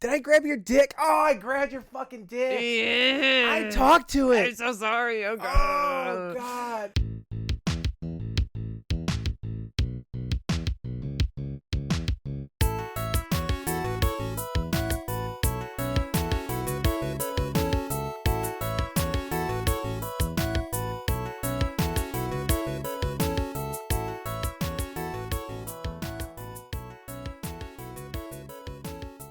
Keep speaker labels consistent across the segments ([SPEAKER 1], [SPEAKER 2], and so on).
[SPEAKER 1] Did I grab your dick? Oh, I grabbed your fucking dick.
[SPEAKER 2] Yeah.
[SPEAKER 1] I talked to it.
[SPEAKER 2] I'm so sorry. Oh, God.
[SPEAKER 1] Oh, God.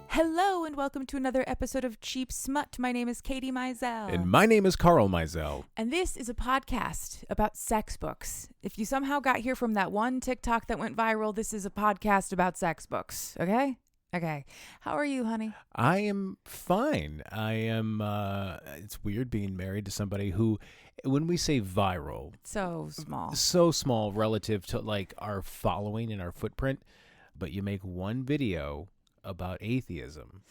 [SPEAKER 3] Hello and welcome to another episode of Cheap Smut. My name is Katie Mizell.
[SPEAKER 1] And my name is Carl Mizell.
[SPEAKER 3] And this is a podcast about sex books. If you somehow got here from that one TikTok that went viral, this is a podcast about sex books. Okay? Okay. How are you, honey?
[SPEAKER 1] I am fine. I am, it's weird being married to somebody who, when we say viral,
[SPEAKER 3] So small
[SPEAKER 1] relative to like our following and our footprint, but you make one video about atheism.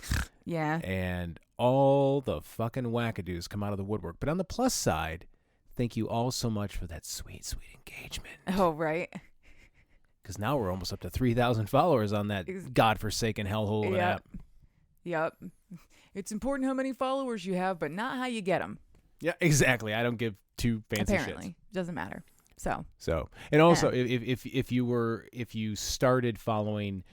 [SPEAKER 3] Yeah.
[SPEAKER 1] And all the fucking wackadoos come out of the woodwork. But on the plus side, thank you all so much for that sweet, sweet engagement.
[SPEAKER 3] Oh, right.
[SPEAKER 1] Because now we're almost up to 3,000 followers on that godforsaken hellhole of an app.
[SPEAKER 3] Yep. It's important how many followers you have, but not how you get them.
[SPEAKER 1] Yeah, exactly. I don't give two fancy
[SPEAKER 3] Apparently.
[SPEAKER 1] shits.
[SPEAKER 3] Doesn't matter. So,
[SPEAKER 1] and also, if you started following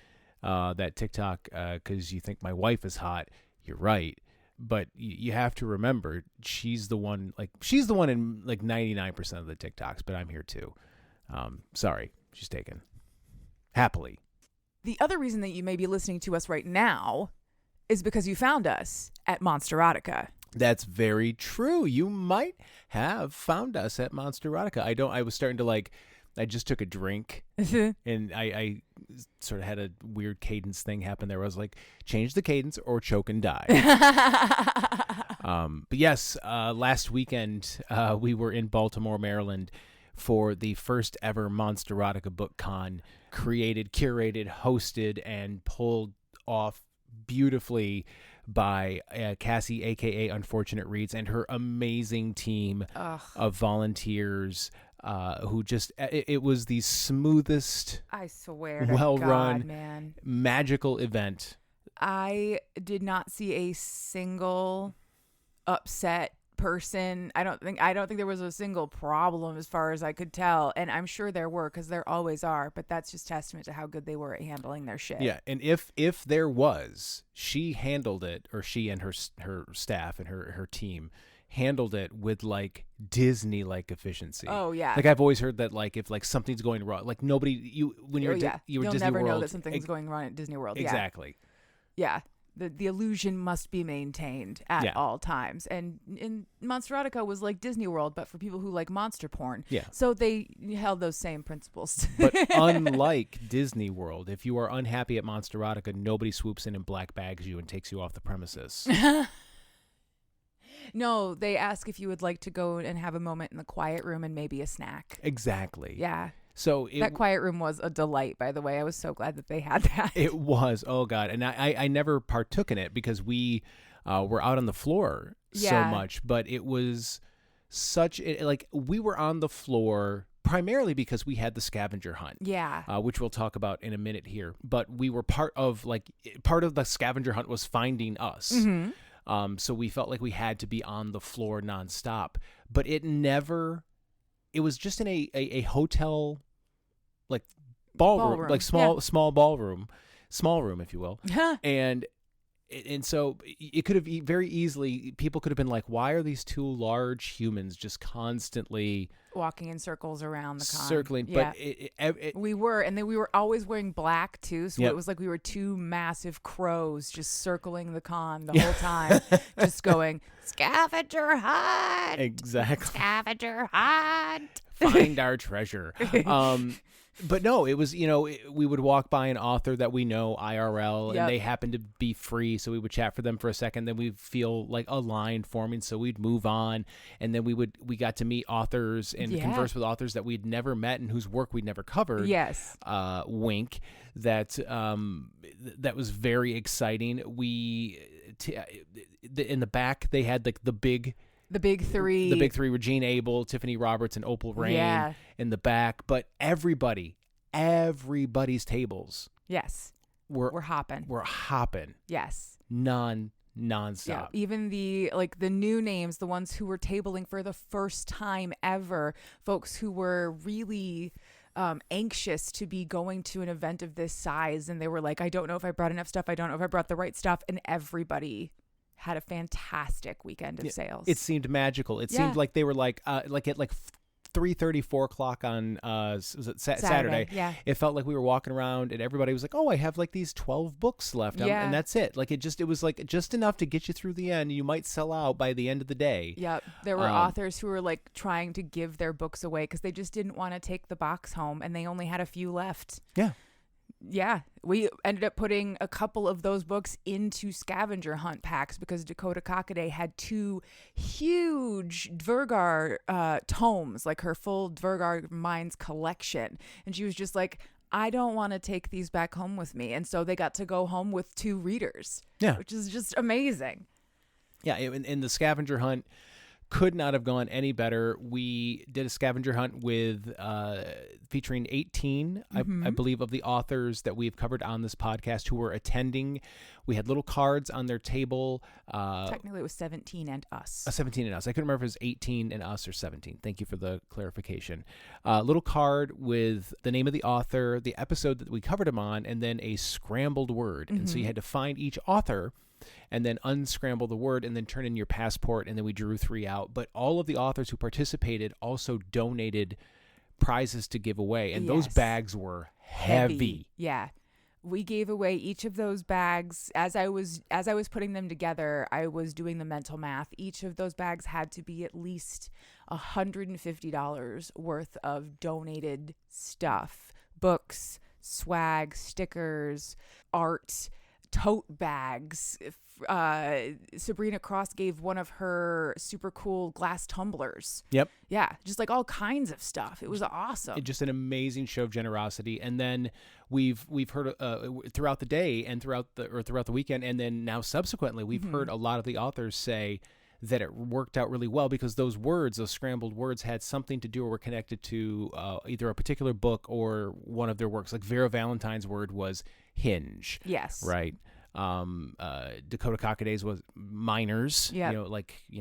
[SPEAKER 1] that TikTok because you think my wife is hot, you're right. But you have to remember, she's the one in like 99% of the TikToks, but I'm here too. Sorry, she's taken. Happily.
[SPEAKER 3] the other reason that you may be listening to us right now is because you found us at Monsterotica.
[SPEAKER 1] That's very true. You might have found us at Monsterotica. I was starting to I just took a drink and I sort of had a weird cadence thing happen there. I was like, change the cadence or choke and die. But yes, last weekend we were in Baltimore, Maryland for the first ever Monsterotica Book Con, created, curated, hosted, and pulled off beautifully by Cassie, a.k.a. Unfortunate Reads, and her amazing team of volunteers who just, it was the smoothest,
[SPEAKER 3] I swear to
[SPEAKER 1] well-run,
[SPEAKER 3] God, man,
[SPEAKER 1] magical event.
[SPEAKER 3] I did not see a single upset person. I don't think there was a single problem as far as I could tell, and I'm sure there were, because there always are, but that's just testament to how good they were at handling their shit.
[SPEAKER 1] Yeah, and if there was, she handled it, or she and her staff and her team handled it with like Disney-like efficiency.
[SPEAKER 3] Oh yeah.
[SPEAKER 1] Like I've always heard that if something's going wrong, like nobody you were Disney
[SPEAKER 3] You'll
[SPEAKER 1] World,
[SPEAKER 3] never know that something's going wrong at Disney World.
[SPEAKER 1] Exactly.
[SPEAKER 3] Yeah. The illusion must be maintained at all times. And Monsterotica was like Disney World, but for people who like monster porn.
[SPEAKER 1] Yeah.
[SPEAKER 3] So they held those same principles.
[SPEAKER 1] But unlike Disney World, if you are unhappy at Monsterotica, nobody swoops in and black bags you and takes you off the premises.
[SPEAKER 3] No, they ask if you would like to go and have a moment in the quiet room and maybe a snack.
[SPEAKER 1] Exactly.
[SPEAKER 3] Yeah.
[SPEAKER 1] So
[SPEAKER 3] that quiet room was a delight, by the way. I was so glad that they had that.
[SPEAKER 1] It was. Oh, God. And I never partook in it because we were out on the floor so much. But it was we were on the floor primarily because we had the scavenger hunt.
[SPEAKER 3] Yeah.
[SPEAKER 1] Which we'll talk about in a minute here. But we were part of the scavenger hunt was finding us. Mm-hmm. So we felt like we had to be on the floor nonstop. But it was just in a hotel, like ballroom, like small ballroom, small room, if you will. And so it could have very easily, people could have been like, why are these two large humans just constantly
[SPEAKER 3] walking in circles around the con?
[SPEAKER 1] Circling.
[SPEAKER 3] Yeah.
[SPEAKER 1] But
[SPEAKER 3] we were, and then we were always wearing black too. So it was like we were two massive crows just circling the con the whole time, just going, scavenger hunt.
[SPEAKER 1] Exactly.
[SPEAKER 3] Scavenger hunt.
[SPEAKER 1] Find our treasure. But no, it was, we would walk by an author that we know IRL and they happened to be free. So we would chat for them for a second. Then we'd feel like a line forming. So we'd move on. And then we got to meet authors and converse with authors that we'd never met and whose work we'd never covered.
[SPEAKER 3] Yes.
[SPEAKER 1] Wink. That was very exciting. In the back, they had the big three. The big three were Jean Abel, Tiffany Roberts, and Opal Rain in the back. But everybody's tables.
[SPEAKER 3] Yes. we're hopping.
[SPEAKER 1] We're hopping
[SPEAKER 3] Yes.
[SPEAKER 1] nonstop.
[SPEAKER 3] Yeah. Even the new names, the ones who were tabling for the first time ever, folks who were really anxious to be going to an event of this size, and they were like, I don't know if I brought enough stuff, I don't know if I brought the right stuff, and everybody had a fantastic weekend of sales.
[SPEAKER 1] It seemed magical. It seemed like they were like at 3:30, 4 o'clock on was it Saturday.
[SPEAKER 3] Yeah.
[SPEAKER 1] It felt like we were walking around and everybody was like, oh, I have like these 12 books left.
[SPEAKER 3] Yeah.
[SPEAKER 1] And that's it. Like it was like just enough to get you through the end. You might sell out by the end of the day.
[SPEAKER 3] Yep. There were authors who were like trying to give their books away because they just didn't want to take the box home, and they only had a few left.
[SPEAKER 1] Yeah.
[SPEAKER 3] Yeah, we ended up putting a couple of those books into scavenger hunt packs because Dakota Cockaday had 2 huge Dvergar tomes, like her full Dvergar Minds collection. And she was just like, I don't want to take these back home with me. And so they got to go home with 2 readers, which is just amazing.
[SPEAKER 1] Yeah, in the scavenger hunt, could not have gone any better. We did a scavenger hunt with featuring 18, I believe, of the authors that we've covered on this podcast who were attending. We had little cards on their table.
[SPEAKER 3] Technically, it was 17 and us.
[SPEAKER 1] 17 and us. I couldn't remember if it was 18 and us or 17. Thank you for the clarification. Little card with the name of the author, the episode that we covered them on, and then a scrambled word. And so you had to find each author and then unscramble the word and then turn in your passport, and then we drew 3 out. But all of the authors who participated also donated prizes to give away, and those bags were heavy.
[SPEAKER 3] Yeah. We gave away each of those bags. As I was putting them together, I was doing the mental math. Each of those bags had to be at least $150 worth of donated stuff. Books, swag, stickers, art, tote bags. Sabrina Cross gave one of her super cool glass tumblers.
[SPEAKER 1] Yep.
[SPEAKER 3] Yeah, just like all kinds of stuff. It was awesome.
[SPEAKER 1] Just an amazing show of generosity. And then we've heard throughout the day and throughout the weekend, and then now subsequently, we've heard a lot of the authors say that it worked out really well because those scrambled words had something to do or were connected to either a particular book or one of their works. Like Vera Valentine's word was hinge.
[SPEAKER 3] Yes.
[SPEAKER 1] Right. Dakota Cockaday's was miners.
[SPEAKER 3] Yeah.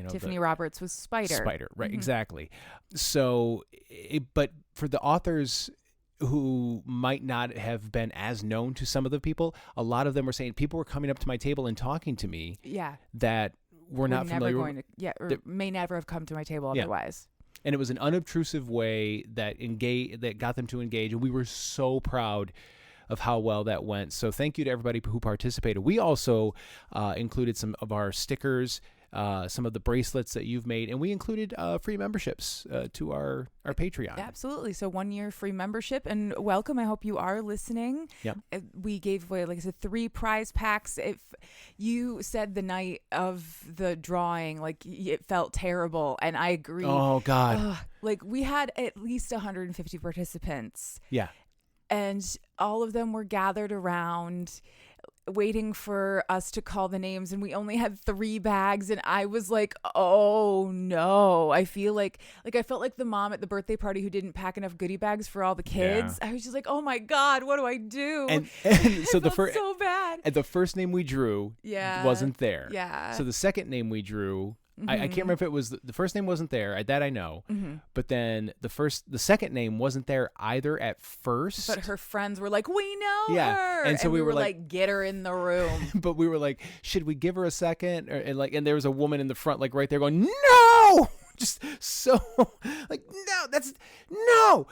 [SPEAKER 1] Tiffany
[SPEAKER 3] Roberts was spider.
[SPEAKER 1] Right. Exactly. So, but for the authors who might not have been as known to some of the people, a lot of them were saying people were coming up to my table and talking to me.
[SPEAKER 3] Yeah.
[SPEAKER 1] That were not familiar.
[SPEAKER 3] May never have come to my table otherwise.
[SPEAKER 1] And it was an unobtrusive way that got them to engage, and we were so proud of how well that went. So thank you to everybody who participated. We also included some of our stickers, some of the bracelets that you've made, and we included free memberships to our Patreon.
[SPEAKER 3] Absolutely. So 1 year free membership, and welcome. I hope you are listening.
[SPEAKER 1] Yep.
[SPEAKER 3] We gave away, like I said, 3 prize packs. If you said the night of the drawing, like it felt terrible, and I agree.
[SPEAKER 1] Oh God.
[SPEAKER 3] Like we had at least 150 participants.
[SPEAKER 1] Yeah.
[SPEAKER 3] And all of them were gathered around waiting for us to call the names, and we only had 3 bags, and I was like, oh no. I felt like the mom at the birthday party who didn't pack enough goodie bags for all the kids. Yeah. I was just like, oh my God, what do I do?
[SPEAKER 1] And so so bad. And the first name we drew wasn't there.
[SPEAKER 3] Yeah.
[SPEAKER 1] So the second name we drew, I can't remember if it was the first name wasn't there. That I know. But then the second name wasn't there either at first.
[SPEAKER 3] But her friends were like, we know her.
[SPEAKER 1] And so we were like,
[SPEAKER 3] get her in the room.
[SPEAKER 1] But we were like, should we give her a second? And there was a woman in the front, like right there going, no, just so like, no.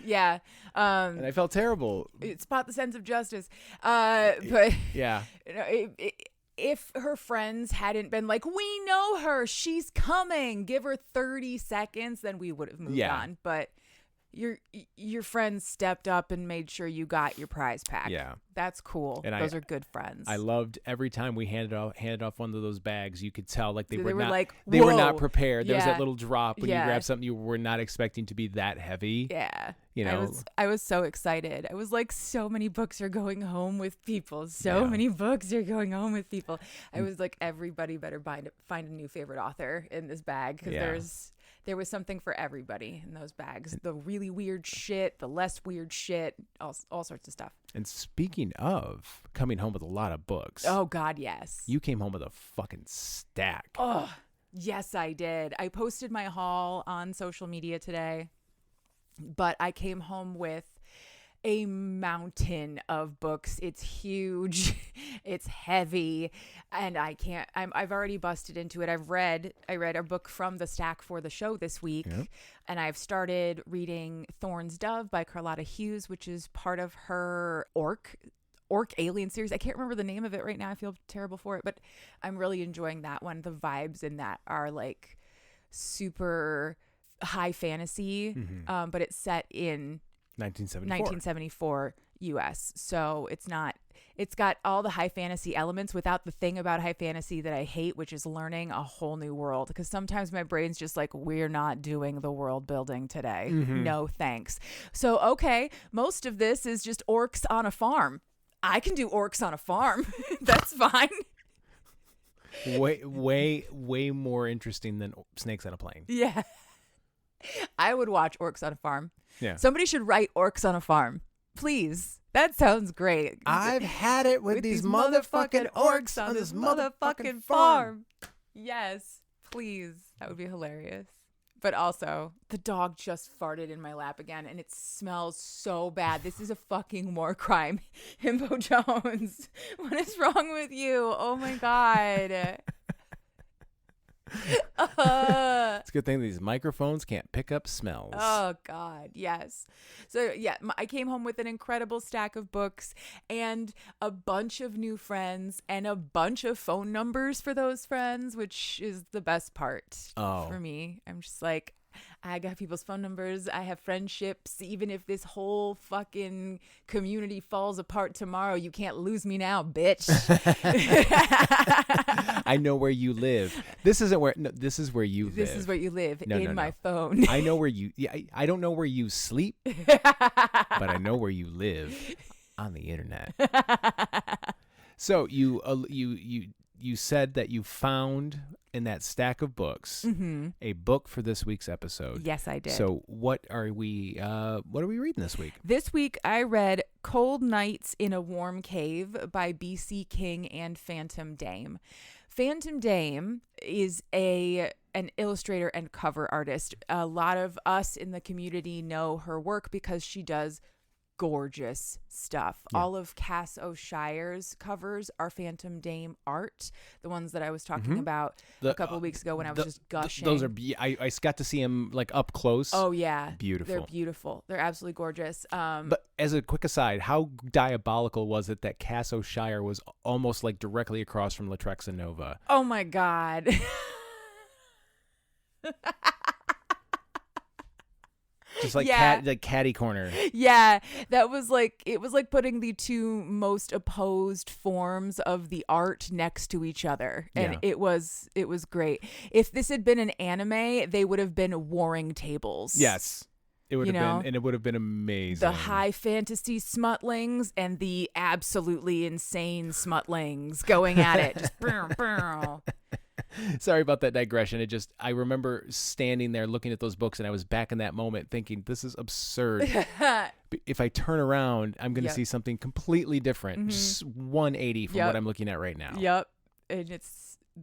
[SPEAKER 3] Yeah.
[SPEAKER 1] And I felt terrible.
[SPEAKER 3] Spot the sense of justice. But
[SPEAKER 1] yeah.
[SPEAKER 3] If her friends hadn't been like, we know her, she's coming, give her 30 seconds, then we would have moved on. But your friends stepped up and made sure you got your prize pack.
[SPEAKER 1] Yeah.
[SPEAKER 3] That's cool. And those are good friends.
[SPEAKER 1] I loved every time we handed off one of those bags, you could tell like they were
[SPEAKER 3] were
[SPEAKER 1] not prepared. There was that little drop when you grab something you were not expecting to be that heavy.
[SPEAKER 3] Yeah.
[SPEAKER 1] You know,
[SPEAKER 3] I was so excited. I was like, so many books are going home with people. So many books are going home with people. I was like, everybody better find a new favorite author in this bag because there was something for everybody in those bags. The really weird shit, the less weird shit, all sorts of stuff.
[SPEAKER 1] And speaking of coming home with a lot of books.
[SPEAKER 3] Oh, God, yes.
[SPEAKER 1] You came home with a fucking stack.
[SPEAKER 3] Oh, yes, I did. I posted my haul on social media today, but I came home with a mountain of books. It's huge. It's heavy, and I've already busted into it. I read a book from the stack for the show this week.
[SPEAKER 1] Yep.
[SPEAKER 3] And I've started reading Thorn's Dove by Carlotta Hughes, which is part of her Orc Alien series. I can't remember the name of it right now. I feel terrible for it, but I'm really enjoying that one. The vibes in that are like super high fantasy, but it's set in 1974 US. So it's got all the high fantasy elements without the thing about high fantasy that I hate, which is learning a whole new world. Because sometimes my brain's just like, we're not doing the world building today. No thanks. So, okay, most of this is just orcs on a farm. I can do orcs on a farm. That's fine.
[SPEAKER 1] Way more interesting than snakes on a plane.
[SPEAKER 3] Yeah. I would watch Orcs on a Farm.
[SPEAKER 1] Yeah.
[SPEAKER 3] Somebody should write Orcs on a Farm. Please. That sounds great.
[SPEAKER 1] I've had it with these motherfucking orcs on this motherfucking farm.
[SPEAKER 3] Yes. Please. That would be hilarious. But also, the dog just farted in my lap again, and it smells so bad. This is a fucking war crime. Himbo Jones. What is wrong with you? Oh, my God.
[SPEAKER 1] It's a good thing these microphones can't pick up smells.
[SPEAKER 3] Oh, God. Yes. So, yeah, I came home with an incredible stack of books and a bunch of new friends and a bunch of phone numbers for those friends, which is the best part for me. I'm just like, I got people's phone numbers. I have friendships. Even if this whole fucking community falls apart tomorrow, you can't lose me now, bitch.
[SPEAKER 1] I know where you live. This isn't where. No, this is where you live.
[SPEAKER 3] This is where you live in my
[SPEAKER 1] no.
[SPEAKER 3] phone.
[SPEAKER 1] I know where you. Yeah, I don't know where you sleep, but I know where you live on the internet. So you said that you found in that stack of books a book for this week's episode.
[SPEAKER 3] Yes, I did.
[SPEAKER 1] So what are we reading this week?
[SPEAKER 3] This week I read Cold Nights in a Warm Cave by B.C. King and Phantom Dame. Phantom Dame is an illustrator and cover artist. A lot of us in the community know her work because she does gorgeous stuff. Yeah. All of Cass O'Shire's covers are Phantom Dame art, the ones that I was talking about a couple of weeks ago when I was just gushing.
[SPEAKER 1] Those are I got to see them like up close.
[SPEAKER 3] Oh yeah,
[SPEAKER 1] beautiful.
[SPEAKER 3] They're beautiful. They're absolutely gorgeous.
[SPEAKER 1] But as a quick aside, how diabolical was it that Cass O'Shire was almost like directly across from Latrexa Nova?
[SPEAKER 3] Oh my God.
[SPEAKER 1] Just like catty corner.
[SPEAKER 3] Yeah, that was like, it was like putting the two most opposed forms of the art next to each other, and it was great. If this had been an anime, they would have been warring tables.
[SPEAKER 1] Yes. It would have been, and it would have been amazing.
[SPEAKER 3] The high fantasy smutlings and the absolutely insane smutlings going at it. Just
[SPEAKER 1] Sorry about that digression. I remember standing there looking at those books, and I was back in that moment thinking, this is absurd. If I turn around, I'm going to see something completely different. Just 180 from what I'm looking at right now.
[SPEAKER 3] Yep. And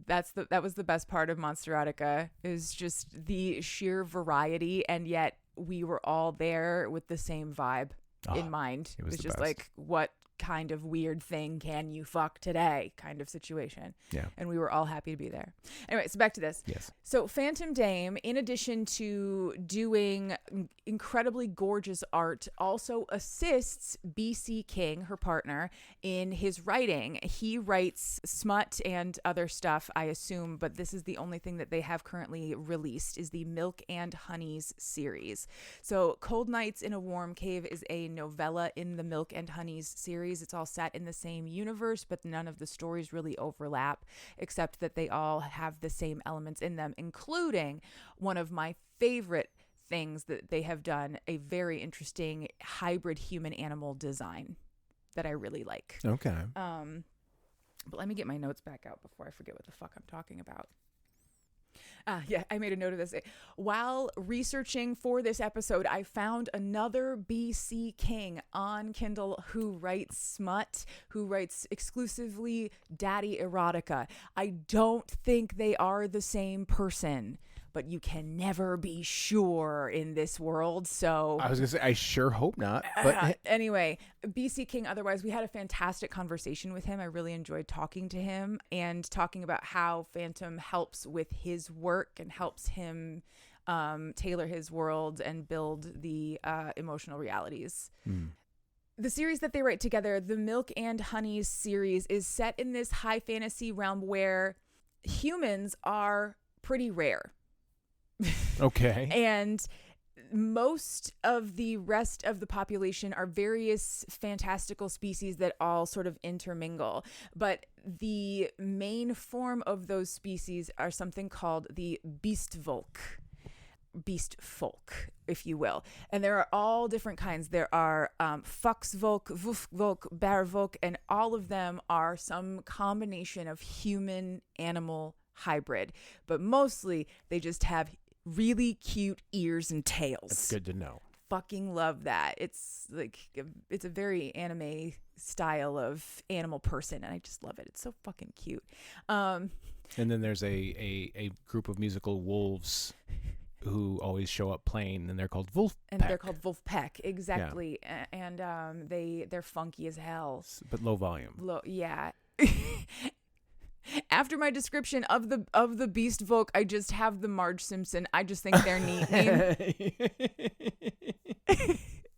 [SPEAKER 3] that was the best part of Monsterotica, is just the sheer variety, and yet we were all there with the same vibe in mind. It was just like, what kind of weird thing can you fuck today kind of situation. Yeah. And we were all happy to be there. Anyway, so back to this.
[SPEAKER 1] Yes.
[SPEAKER 3] So Phantom Dame, in addition to doing incredibly gorgeous art, also assists B.C. King, her partner, in his writing. He writes smut and other stuff, I assume, but this is the only thing that they have currently released, is the Milk and Honeys series. So Cold Nights in a Warm Cave is a novella in the Milk and Honeys series. It's all set in the same universe, but none of the stories really overlap, except that they all have the same elements in them, including one of my favorite things that they have done, a very interesting hybrid human-animal design that I really like.
[SPEAKER 1] Okay.
[SPEAKER 3] But let me get my notes back out before I forget what the fuck I'm talking about. Yeah, I made a note of this. While researching for this episode, I found another BC king on Kindle who writes smut, who writes exclusively daddy erotica. I don't think they are the same person, but you can never be sure in this world. So
[SPEAKER 1] I was going to say, I sure hope not. But
[SPEAKER 3] anyway, BC King, otherwise, we had a fantastic conversation with him. I really enjoyed talking to him and talking about how Phantom helps with his work and helps him tailor his world and build the emotional realities. The series that they write together, the Milk and Honey series, is set in this high fantasy realm where humans are pretty rare.
[SPEAKER 1] okay.
[SPEAKER 3] And most of the rest of the population are various fantastical species that all sort of intermingle. But the main form of those species are something called the beast folk, if you will. And there are all different kinds. There are Foxvolk, Wolfvolk, Bearvolk, and all of them are some combination of human-animal hybrid. But mostly they just have really cute ears and tails.
[SPEAKER 1] That's good to know.
[SPEAKER 3] Fucking love that. It's like, it's a very anime style of animal person, and I just love it. It's so fucking cute. And
[SPEAKER 1] then there's a group of musical wolves who always show up playing, and they're called Wolfpack.
[SPEAKER 3] And they're called Wolfpack, exactly. Yeah. And they're funky as hell.
[SPEAKER 1] But low volume.
[SPEAKER 3] Yeah. After my description of the Beast Volk, I just have the Marge Simpson. I just think they're neat.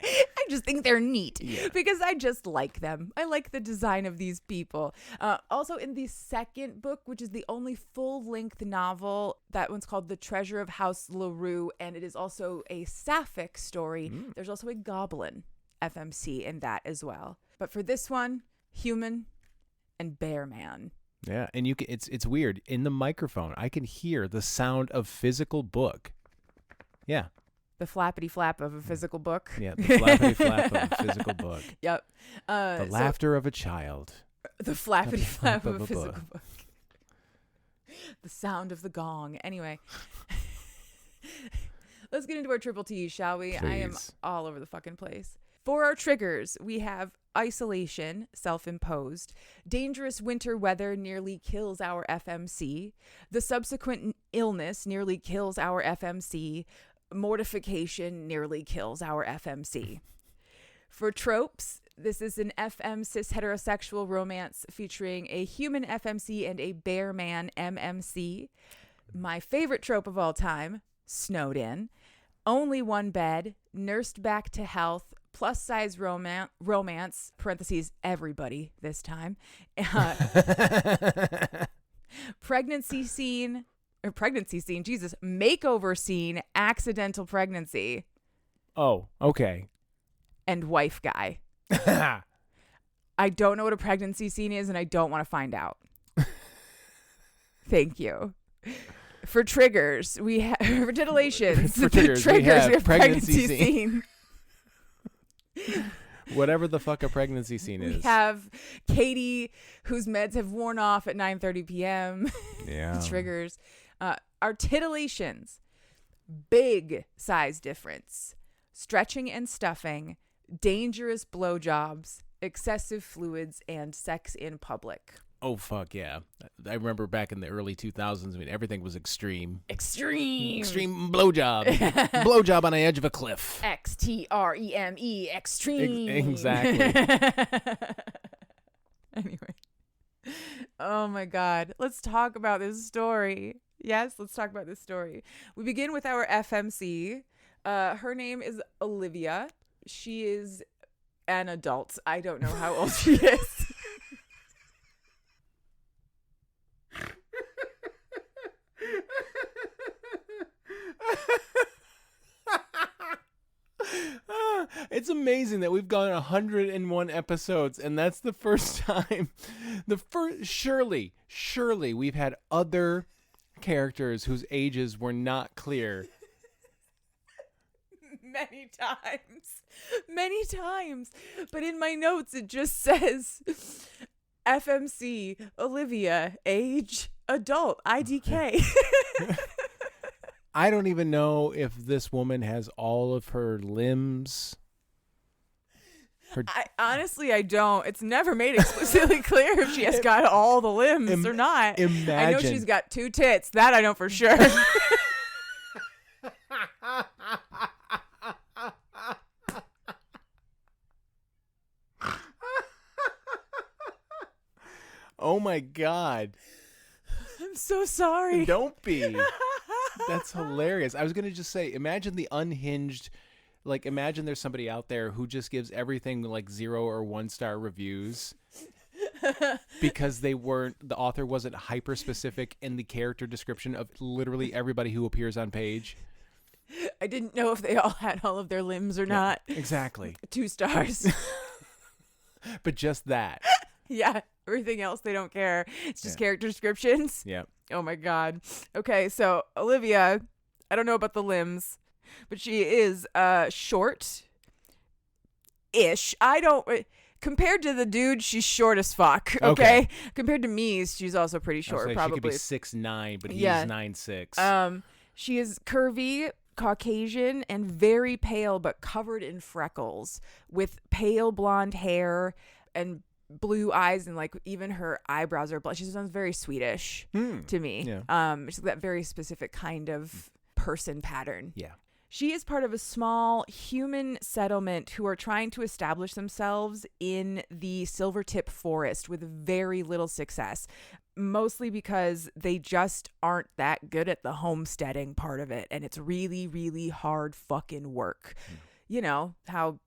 [SPEAKER 3] I just think they're neat because I just like them. I like the design of these people. Also in the second book, which is the only full-length novel, that one's called The Treasure of House LaRue, and it is also a sapphic story. There's also a goblin FMC in that as well. But for this one, human and bear man.
[SPEAKER 1] Yeah, and you can, it's weird. In the microphone, I can hear the sound of physical book. Yeah.
[SPEAKER 3] The flappity flap of a physical book.
[SPEAKER 1] Yeah, the flappity flap of a physical book.
[SPEAKER 3] Yep.
[SPEAKER 1] The laughter of a child.
[SPEAKER 3] The flappity flap of a physical book. The sound of the gong. Anyway. Let's get into our triple T, shall we?
[SPEAKER 1] Please.
[SPEAKER 3] I am all over the fucking place. For our triggers, we have isolation, self-imposed. Dangerous winter weather nearly kills our FMC. The subsequent illness nearly kills our FMC. Mortification nearly kills our FMC. For tropes, this is an FM cis heterosexual romance featuring a human FMC and a bear man MMC. My favorite trope of all time, snowed in. Only one bed, nursed back to health, plus size romance, parentheses, everybody this time. Pregnancy scene, Jesus, makeover scene, accidental pregnancy.
[SPEAKER 1] Oh, okay.
[SPEAKER 3] And wife guy. I don't know what a pregnancy scene is, and I don't want to find out. Thank you. For triggers, we have for titillations.
[SPEAKER 1] For triggers, we have pregnancy
[SPEAKER 3] scene.
[SPEAKER 1] Whatever the fuck a pregnancy scene is.
[SPEAKER 3] We have Katie, whose meds have worn off at 9:30 p.m.
[SPEAKER 1] Yeah.
[SPEAKER 3] Triggers. Our titillations. Big size difference. Stretching and stuffing. Dangerous blowjobs. Excessive fluids and sex in public.
[SPEAKER 1] Oh, fuck, yeah. I remember back in the early 2000s, I mean, everything was extreme.
[SPEAKER 3] Extreme
[SPEAKER 1] blowjob. Blowjob on the edge of a cliff.
[SPEAKER 3] XTREME, extreme.
[SPEAKER 1] Exactly.
[SPEAKER 3] Anyway. Oh, my God. Let's talk about this story. Yes, let's talk about this story. We begin with our FMC. Her name is Olivia. She is an adult. I don't know how old she is.
[SPEAKER 1] It's amazing that we've gone 101 episodes, and that's the first time. Surely we've had other characters whose ages were not clear.
[SPEAKER 3] Many times. But in my notes, it just says FMC, Olivia, age, adult, IDK.
[SPEAKER 1] I don't even know if this woman has all of her limbs.
[SPEAKER 3] Honestly, I don't. It's never made explicitly clear if she has got all the limbs or not.
[SPEAKER 1] Imagine.
[SPEAKER 3] I know she's got 2 tits. That I know for sure.
[SPEAKER 1] Oh my God.
[SPEAKER 3] I'm so sorry.
[SPEAKER 1] Don't be. That's hilarious. I was going to just say, imagine the unhinged, like imagine there's somebody out there who just gives everything like 0 or 1-star reviews because the author wasn't hyper specific in the character description of literally everybody who appears on page.
[SPEAKER 3] I didn't know if they all had all of their limbs or not.
[SPEAKER 1] Exactly.
[SPEAKER 3] 2 stars.
[SPEAKER 1] But just that.
[SPEAKER 3] Yeah. Everything else, they don't care. It's just character descriptions.
[SPEAKER 1] Yeah.
[SPEAKER 3] Oh my God. Okay, so Olivia, I don't know about the limbs, but she is short-ish. Compared to the dude, she's short as fuck. Okay. Compared to me, she's also pretty short. Probably.
[SPEAKER 1] She could be 6'9", but he's 9'6".
[SPEAKER 3] She is curvy, Caucasian, and very pale, but covered in freckles, with pale blonde hair and blue eyes, and like even her eyebrows are blonde. She sounds very Swedish to me.
[SPEAKER 1] Yeah.
[SPEAKER 3] She's that very specific kind of person pattern.
[SPEAKER 1] Yeah.
[SPEAKER 3] She is part of a small human settlement who are trying to establish themselves in the Silvertip Forest with very little success, mostly because they just aren't that good at the homesteading part of it, and it's really, really hard fucking work. You know how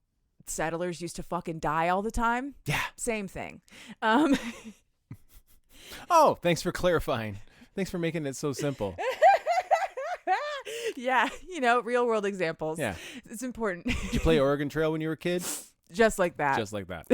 [SPEAKER 3] settlers used to fucking die all the time?
[SPEAKER 1] Yeah.
[SPEAKER 3] Same thing.
[SPEAKER 1] Oh, thanks for clarifying. Thanks for making it so simple.
[SPEAKER 3] Yeah, real world examples.
[SPEAKER 1] Yeah.
[SPEAKER 3] It's important.
[SPEAKER 1] Did you play Oregon Trail when you were a kid?
[SPEAKER 3] Just like that.
[SPEAKER 1] Just like that.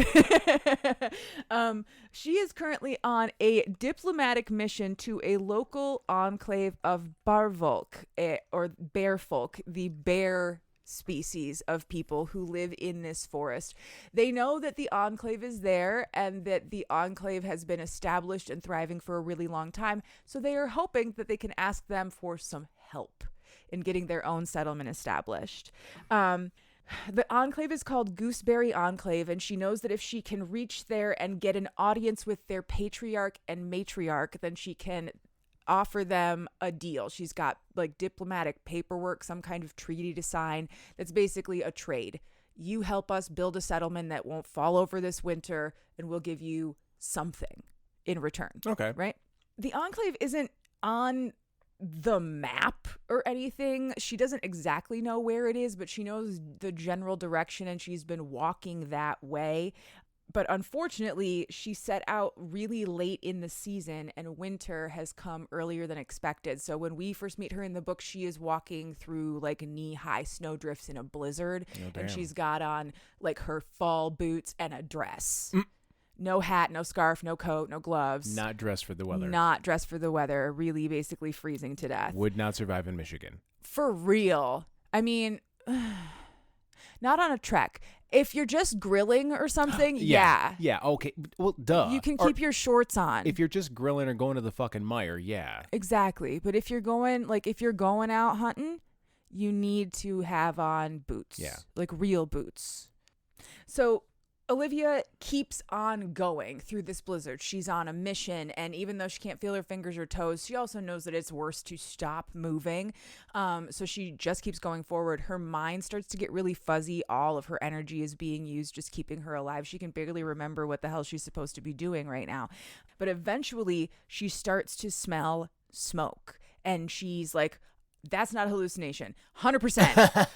[SPEAKER 3] She is currently on a diplomatic mission to a local enclave of Barvolk, or Bearfolk, the bear species of people who live in this forest. They know that the enclave is there and that the enclave has been established and thriving for a really long time, so they are hoping that they can ask them for some help in getting their own settlement established. The enclave is called Gooseberry Enclave, and she knows that if she can reach there and get an audience with their patriarch and matriarch, then she can offer them a deal. She's got like diplomatic paperwork, some kind of treaty to sign that's basically a trade. You help us build a settlement that won't fall over this winter, and we'll give you something in return.
[SPEAKER 1] Okay.
[SPEAKER 3] Right? The enclave isn't on the map or anything. She doesn't exactly know where it is, but she knows the general direction, and she's been walking that way. But unfortunately, she set out really late in the season, and winter has come earlier than expected. So when we first meet her in the book, she is walking through like knee-high snowdrifts in a blizzard, and she's got on like her fall boots and a dress. No hat, no scarf, no coat, no gloves.
[SPEAKER 1] Not dressed for the weather.
[SPEAKER 3] Not dressed for the weather. Really basically freezing to death.
[SPEAKER 1] Would not survive in Michigan.
[SPEAKER 3] For real. I mean, not on a trek. If you're just grilling or something, yeah.
[SPEAKER 1] Yeah, okay. Well, duh.
[SPEAKER 3] You can keep your shorts on.
[SPEAKER 1] If you're just grilling or going to the fucking mire, yeah.
[SPEAKER 3] Exactly. But if you're going out hunting, you need to have on boots.
[SPEAKER 1] Yeah.
[SPEAKER 3] Like real boots. So Olivia keeps on going through this blizzard. She's on a mission, and even though she can't feel her fingers or toes, she also knows that it's worse to stop moving. So she just keeps going forward. Her mind starts to get really fuzzy. All of her energy is being used just keeping her alive. She can barely remember what the hell she's supposed to be doing right now. But eventually, she starts to smell smoke, and she's like, that's not a hallucination. 100%.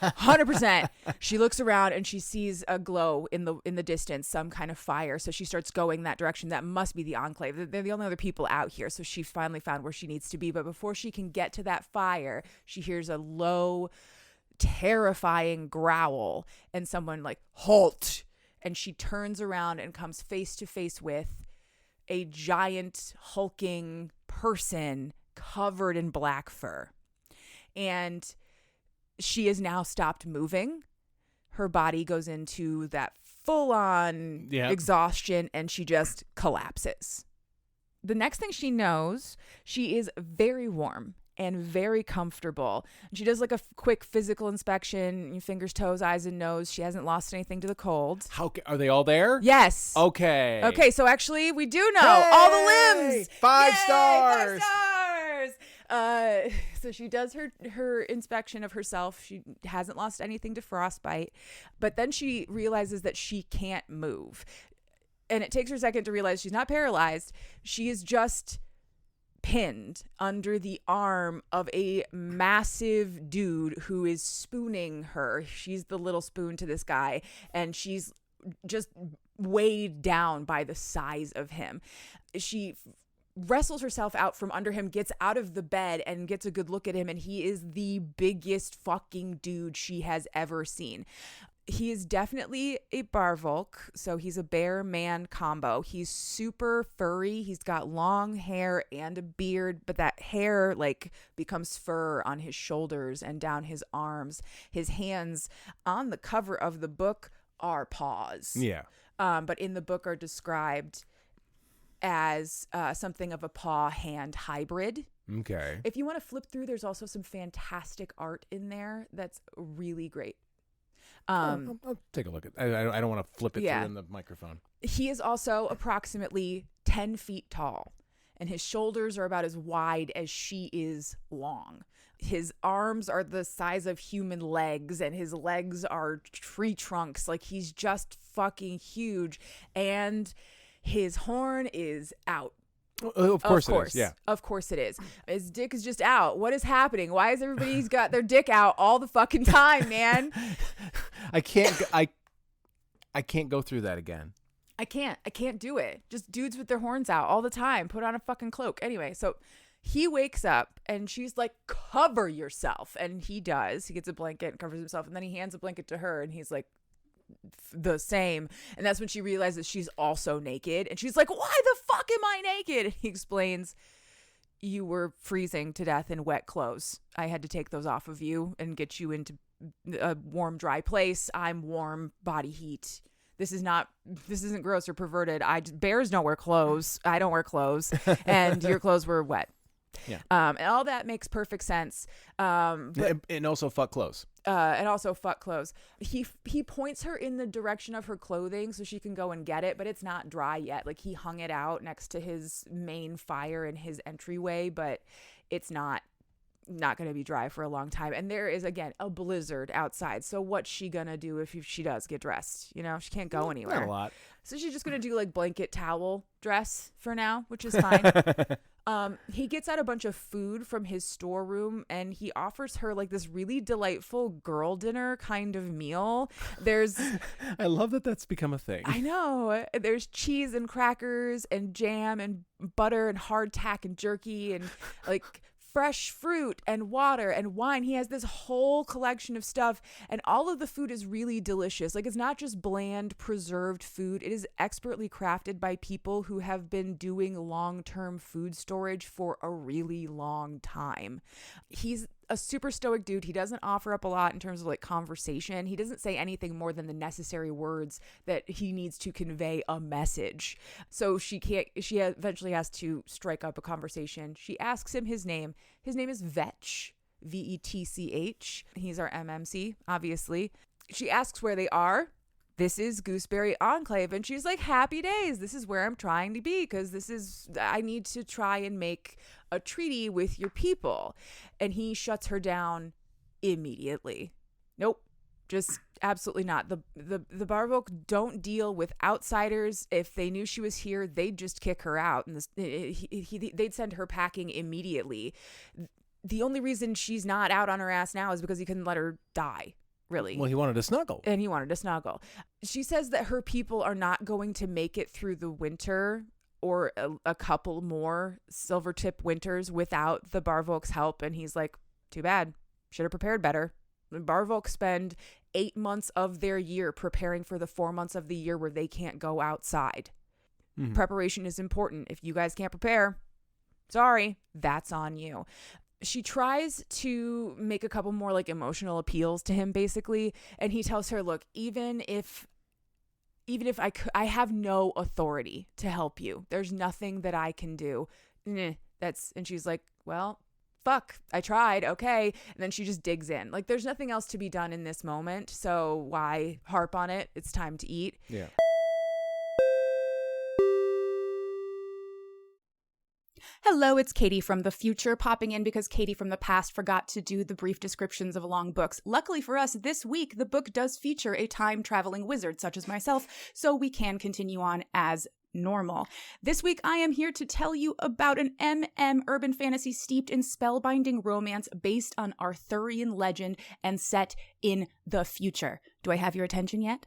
[SPEAKER 3] 100%. She looks around and she sees a glow in the distance, some kind of fire. So she starts going that direction. That must be the enclave. They're the only other people out here. So she finally found where she needs to be. But before she can get to that fire, she hears a low, terrifying growl and someone like, halt. And she turns around and comes face to face with a giant hulking person covered in black fur. And she has now stopped moving. Her body goes into that full on
[SPEAKER 1] Yep.
[SPEAKER 3] exhaustion, and she just collapses. The next thing she knows, she is very warm and very comfortable. She does like a quick physical inspection, fingers, toes, eyes, and nose. She hasn't lost anything to the cold.
[SPEAKER 1] Are they all there?
[SPEAKER 3] Yes.
[SPEAKER 1] Okay.
[SPEAKER 3] Okay, so actually we do know all the limbs.
[SPEAKER 1] 5
[SPEAKER 3] Yay,
[SPEAKER 1] stars.
[SPEAKER 3] 5 stars. So she does her inspection of herself. She hasn't lost anything to frostbite, but then she realizes that she can't move. And it takes her a second to realize she's not paralyzed. She is just pinned under the arm of a massive dude who is spooning her. She's the little spoon to this guy, and she's just weighed down by the size of him. She wrestles herself out from under him, gets out of the bed, and gets a good look at him, and he is the biggest fucking dude she has ever seen. He is definitely a barvolk, so he's a bear-man combo. He's super furry. He's got long hair and a beard, but that hair like becomes fur on his shoulders and down his arms. His hands on the cover of the book are paws.
[SPEAKER 1] Yeah.
[SPEAKER 3] But in the book are described as something of a paw-hand hybrid.
[SPEAKER 1] Okay.
[SPEAKER 3] If you want to flip through, there's also some fantastic art in there that's really great.
[SPEAKER 1] I'll take a look at it. I don't want to flip it
[SPEAKER 3] Yeah.
[SPEAKER 1] through in the microphone.
[SPEAKER 3] He is also approximately 10 feet tall, and his shoulders are about as wide as she is long. His arms are the size of human legs, and his legs are tree trunks. Like, he's just fucking huge, and his horn is out.
[SPEAKER 1] Of course it is. Yeah.
[SPEAKER 3] Of course it is. His dick is just out. What is happening? Why is everybody's got their dick out all the fucking time, man?
[SPEAKER 1] I can't go through that again.
[SPEAKER 3] I can't do it. Just dudes with their horns out all the time. Put on a fucking cloak. Anyway, so he wakes up and she's like, cover yourself. And he does. He gets a blanket and covers himself. And then he hands a blanket to her and he's like, the same. And that's when she realizes she's also naked. And she's like, why the fuck am I naked? And he explains, you were freezing to death in wet clothes. I had to take those off of you and get you into a warm, dry place. I'm warm, body heat. This isn't gross or perverted. Bears don't wear clothes. I don't wear clothes. And your clothes were wet.
[SPEAKER 1] Yeah.
[SPEAKER 3] And all that makes perfect sense. But
[SPEAKER 1] And also fuck clothes.
[SPEAKER 3] and also fuck clothes. He points her in the direction of her clothing so she can go and get it, but it's not dry yet. Like, he hung it out next to his main fire in his entryway, but it's not going to be dry for a long time. And there is, again, a blizzard outside. So what's she going to do if she does get dressed? You know, she can't go anywhere.
[SPEAKER 1] Not a lot.
[SPEAKER 3] So she's just going to do like blanket towel dress for now, which is fine. He gets out a bunch of food from his storeroom and he offers her like this really delightful girl dinner kind of meal.
[SPEAKER 1] I love that that's become a thing.
[SPEAKER 3] I know. There's cheese and crackers and jam and butter and hardtack and jerky and like fresh fruit and water and wine. He has this whole collection of stuff, and all of the food is really delicious. Like, it's not just bland preserved food. It is expertly crafted by people who have been doing long-term food storage for a really long time. He's a super stoic dude. He doesn't offer up a lot in terms of like conversation. He doesn't say anything more than the necessary words that he needs to convey a message. So she eventually has to strike up a conversation. She asks him his name. His name is Vetch, Vetch. He's our MMC, obviously. She asks where they are. This is Gooseberry Enclave. And she's like, happy days. This is where I'm trying to be because I need to try and make a treaty with your people. And he shuts her down immediately. Nope. Just absolutely not. The Barvolk don't deal with outsiders. If they knew she was here, they'd just kick her out. And they'd send her packing immediately. The only reason she's not out on her ass now is because he couldn't let her die. Really.
[SPEAKER 1] Well, he wanted to snuggle.
[SPEAKER 3] And he wanted to snuggle. She says that her people are not going to make it through the winter or a couple more Silvertip winters without the Barvolk's help. And he's like, too bad. Should have prepared better. The Barvolk spend 8 months of their year preparing for the 4 months of the year where they can't go outside. Mm-hmm. Preparation is important. If you guys can't prepare, sorry, that's on you. She tries to make a couple more like emotional appeals to him, basically. And he tells her, look, even if even if I could, I have no authority to help you. There's nothing that I can do. And she's like, well, fuck, I tried. Okay. And then she just digs in. Like, there's nothing else to be done in this moment. So why harp on it? It's time to eat.
[SPEAKER 1] Yeah.
[SPEAKER 4] Hello, it's Katie from the future, popping in because Katie from the past forgot to do the brief descriptions of long books. Luckily for us, this week, the book does feature a time-traveling wizard such as myself, so we can continue on as normal. This week, I am here to tell you about an urban fantasy steeped in spellbinding romance based on Arthurian legend and set in the future. Do I have your attention yet?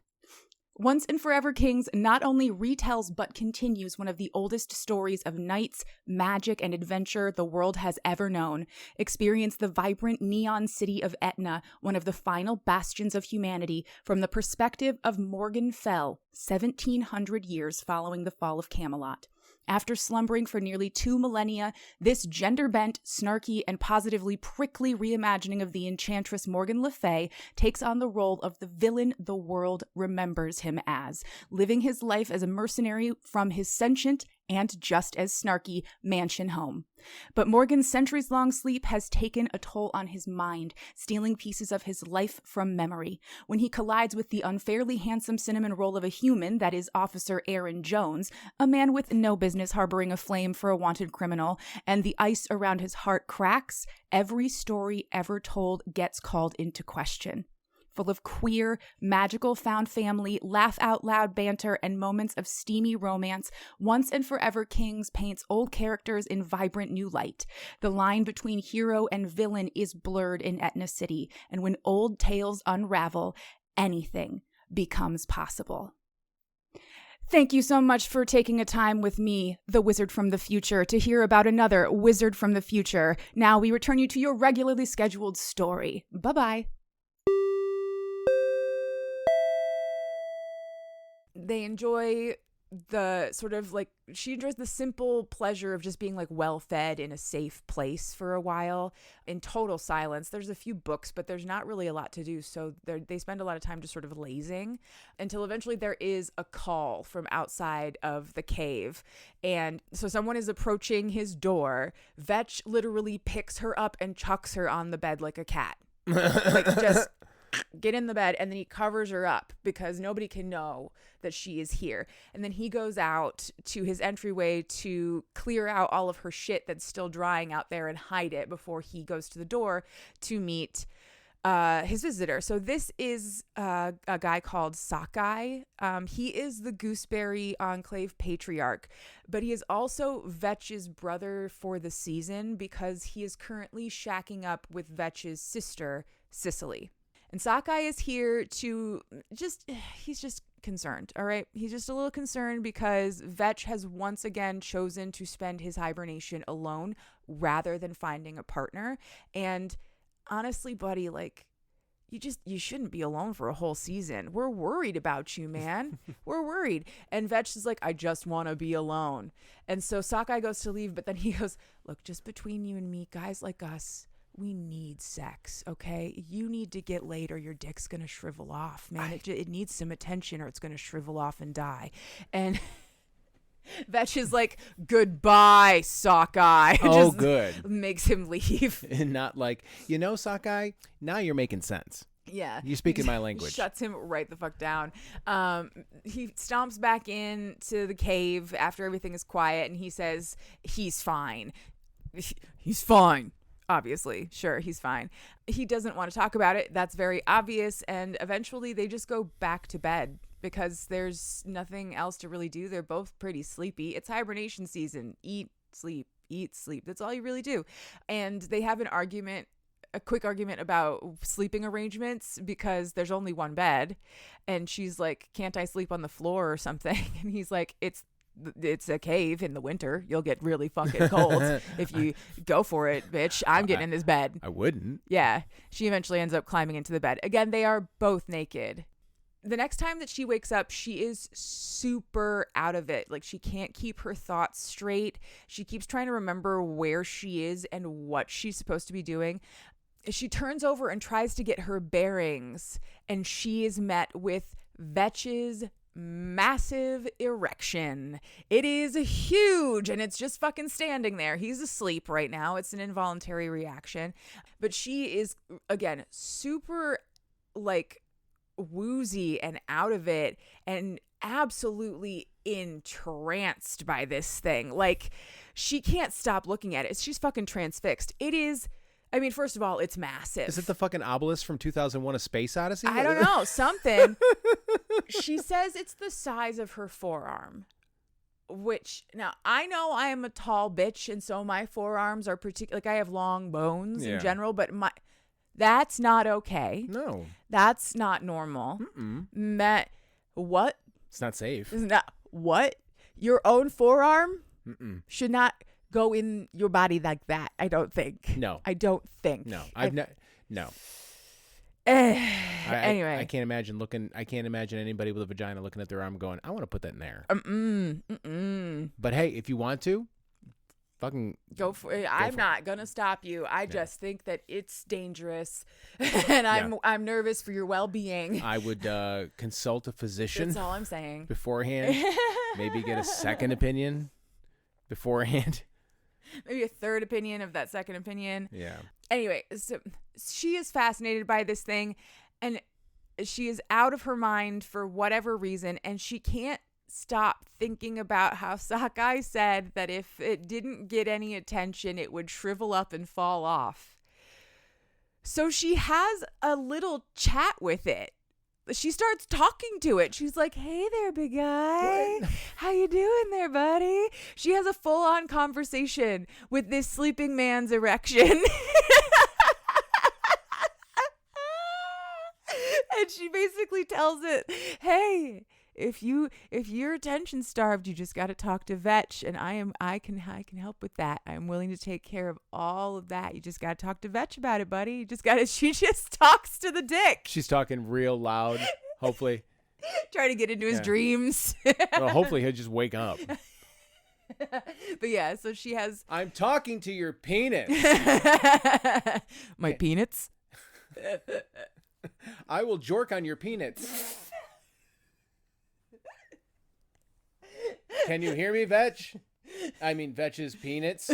[SPEAKER 4] Once and Forever Kings not only retells but continues one of the oldest stories of knights, magic, and adventure the world has ever known. Experience the vibrant neon city of Etna, one of the final bastions of humanity, from the perspective of Morgan Fell, 1700 years following the fall of Camelot. After slumbering for nearly 2 millennia, this gender-bent, snarky, and positively prickly reimagining of the enchantress Morgan Le Fay takes on the role of the villain the world remembers him as, living his life as a mercenary from his sentient and just as snarky mansion home. But Morgan's centuries-long sleep has taken a toll on his mind, stealing pieces of his life from memory. When he collides with the unfairly handsome cinnamon roll of a human, that is Officer Aaron Jones, a man with no business harboring a flame for a wanted criminal, and the ice around his heart cracks, every story ever told gets called into question. Full of queer, magical found family, laugh-out-loud banter, and moments of steamy romance, Once and Forever Kings paints old characters in vibrant new light. The line between hero and villain is blurred in Etna City, and when old tales unravel, anything becomes possible. Thank you so much for taking a time with me, the wizard from the future, to hear about another wizard from the future. Now we return you to your regularly scheduled story. Bye-bye.
[SPEAKER 3] They enjoy the sort of like, she enjoys the simple pleasure of just being like well fed in a safe place for a while in total silence. There's a few books, but there's not really a lot to do. So they spend a lot of time just sort of lazing until eventually there is a call from outside of the cave. And so someone is approaching his door. Vetch literally picks her up and chucks her on the bed like a cat. Like, just get in the bed, and then he covers her up because nobody can know that she is here. And then he goes out to his entryway to clear out all of her shit that's still drying out there and hide it before he goes to the door to meet his visitor. So this is a guy called Sockeye. He is the Gooseberry Enclave patriarch, but he is also Vetch's brother for the season because he is currently shacking up with Vetch's sister, Cicely. And Sockeye is here to he's just concerned, all right? He's just a little concerned because Vetch has once again chosen to spend his hibernation alone rather than finding a partner. And honestly, buddy, like, you shouldn't be alone for a whole season. We're worried about you, man. We're worried. And Vetch is like, I just want to be alone. And so Sockeye goes to leave, but then he goes, look, just between you and me, guys like us, we need sex, okay? You need to get laid or your dick's going to shrivel off, man. It needs some attention or it's going to shrivel off and die. And Vetch is like, goodbye, Sockeye.
[SPEAKER 1] Oh,
[SPEAKER 3] Just
[SPEAKER 1] good.
[SPEAKER 3] Makes him leave.
[SPEAKER 1] And not like, Sockeye, now you're making sense.
[SPEAKER 3] Yeah.
[SPEAKER 1] You're speaking my language.
[SPEAKER 3] Shuts him right the fuck down. He stomps back into the cave after everything is quiet, and he says he's fine. He's fine. Obviously, sure, he's fine. He doesn't want to talk about it. That's very obvious. And eventually they just go back to bed because there's nothing else to really do. They're both pretty sleepy. It's hibernation season. Eat, sleep, eat, sleep. That's all you really do. And they have a quick argument about sleeping arrangements because there's only one bed. And she's like, can't I sleep on the floor or something? And he's like, it's a cave in the winter. You'll get really fucking cold if you go for it, bitch. I'm getting in this bed.
[SPEAKER 1] I wouldn't.
[SPEAKER 3] Yeah. She eventually ends up climbing into the bed. Again, they are both naked. The next time that she wakes up, she is super out of it. Like, she can't keep her thoughts straight. She keeps trying to remember where she is and what she's supposed to be doing. She turns over and tries to get her bearings, and she is met with Vetch's massive erection. It is huge, and it's just fucking standing there. He's asleep right now. It's an involuntary reaction. But she is, again, super, like, woozy and out of it and absolutely entranced by this thing. Like, she can't stop looking at it. She's fucking transfixed. It is... I mean, first of all, it's massive.
[SPEAKER 1] Is it the fucking obelisk from 2001: A Space Odyssey?
[SPEAKER 3] I don't know. Something. She says it's the size of her forearm, which, now, I know I am a tall bitch, and so my forearms are like, I have long bones in general, but that's not okay.
[SPEAKER 1] No.
[SPEAKER 3] That's not normal. What?
[SPEAKER 1] It's not safe.
[SPEAKER 3] What? Your own forearm should not go in your body like that. I don't think.
[SPEAKER 1] No.
[SPEAKER 3] I don't think.
[SPEAKER 1] No. No.
[SPEAKER 3] Anyway,
[SPEAKER 1] I can't imagine anybody with a vagina looking at their arm going, I want to put that in there. But hey, if you want to, fucking
[SPEAKER 3] go for it. I'm not gonna stop you. I just think that it's dangerous, and I'm nervous for your well-being.
[SPEAKER 1] I would consult a physician.
[SPEAKER 3] That's all I'm saying.
[SPEAKER 1] Beforehand, maybe get a second opinion beforehand.
[SPEAKER 3] Maybe a third opinion of that second opinion.
[SPEAKER 1] Yeah.
[SPEAKER 3] Anyway, so she is fascinated by this thing, and she is out of her mind for whatever reason, and she can't stop thinking about how Sakai said that if it didn't get any attention, it would shrivel up and fall off. So she has a little chat with it. She starts talking to it. She's like, hey there, big guy. What? How you doing there, buddy? She has a full-on conversation with this sleeping man's erection. And she basically tells it, hey, if you're attention starved, you just got to talk to Vetch, and I can help with that. I'm willing to take care of all of that. You just got to talk to Vetch about it, buddy. She just talks to the dick.
[SPEAKER 1] She's talking real loud, hopefully.
[SPEAKER 3] Trying to get into his dreams.
[SPEAKER 1] Well, hopefully he'll just wake up.
[SPEAKER 3] But yeah, so she has...
[SPEAKER 1] I'm talking to your penis.
[SPEAKER 3] My peanuts?
[SPEAKER 1] I will jork on your peanuts. Can you hear me, Vetch? I mean, Vetch's peanuts.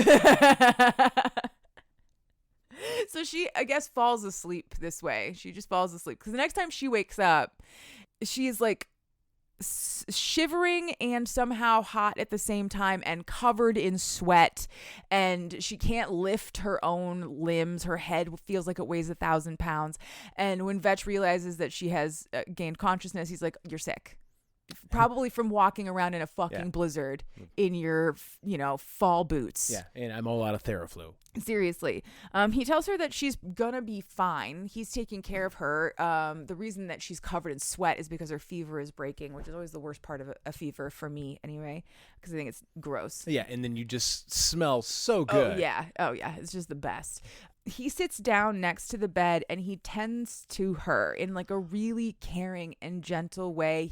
[SPEAKER 3] So she, I guess, falls asleep this way. She just falls asleep. Because the next time she wakes up, she is like shivering and somehow hot at the same time and covered in sweat. And she can't lift her own limbs. Her head feels like it weighs 1,000 pounds. And when Vetch realizes that she has gained consciousness, he's like, you're sick. Probably from walking around in a fucking blizzard in your, fall boots.
[SPEAKER 1] Yeah, and I'm all out of Theraflu.
[SPEAKER 3] Seriously. He tells her that she's gonna be fine. He's taking care of her. The reason that she's covered in sweat is because her fever is breaking, which is always the worst part of a fever for me anyway, because I think it's gross.
[SPEAKER 1] Yeah, and then you just smell so good.
[SPEAKER 3] Oh yeah. It's just the best. He sits down next to the bed and he tends to her in like a really caring and gentle way.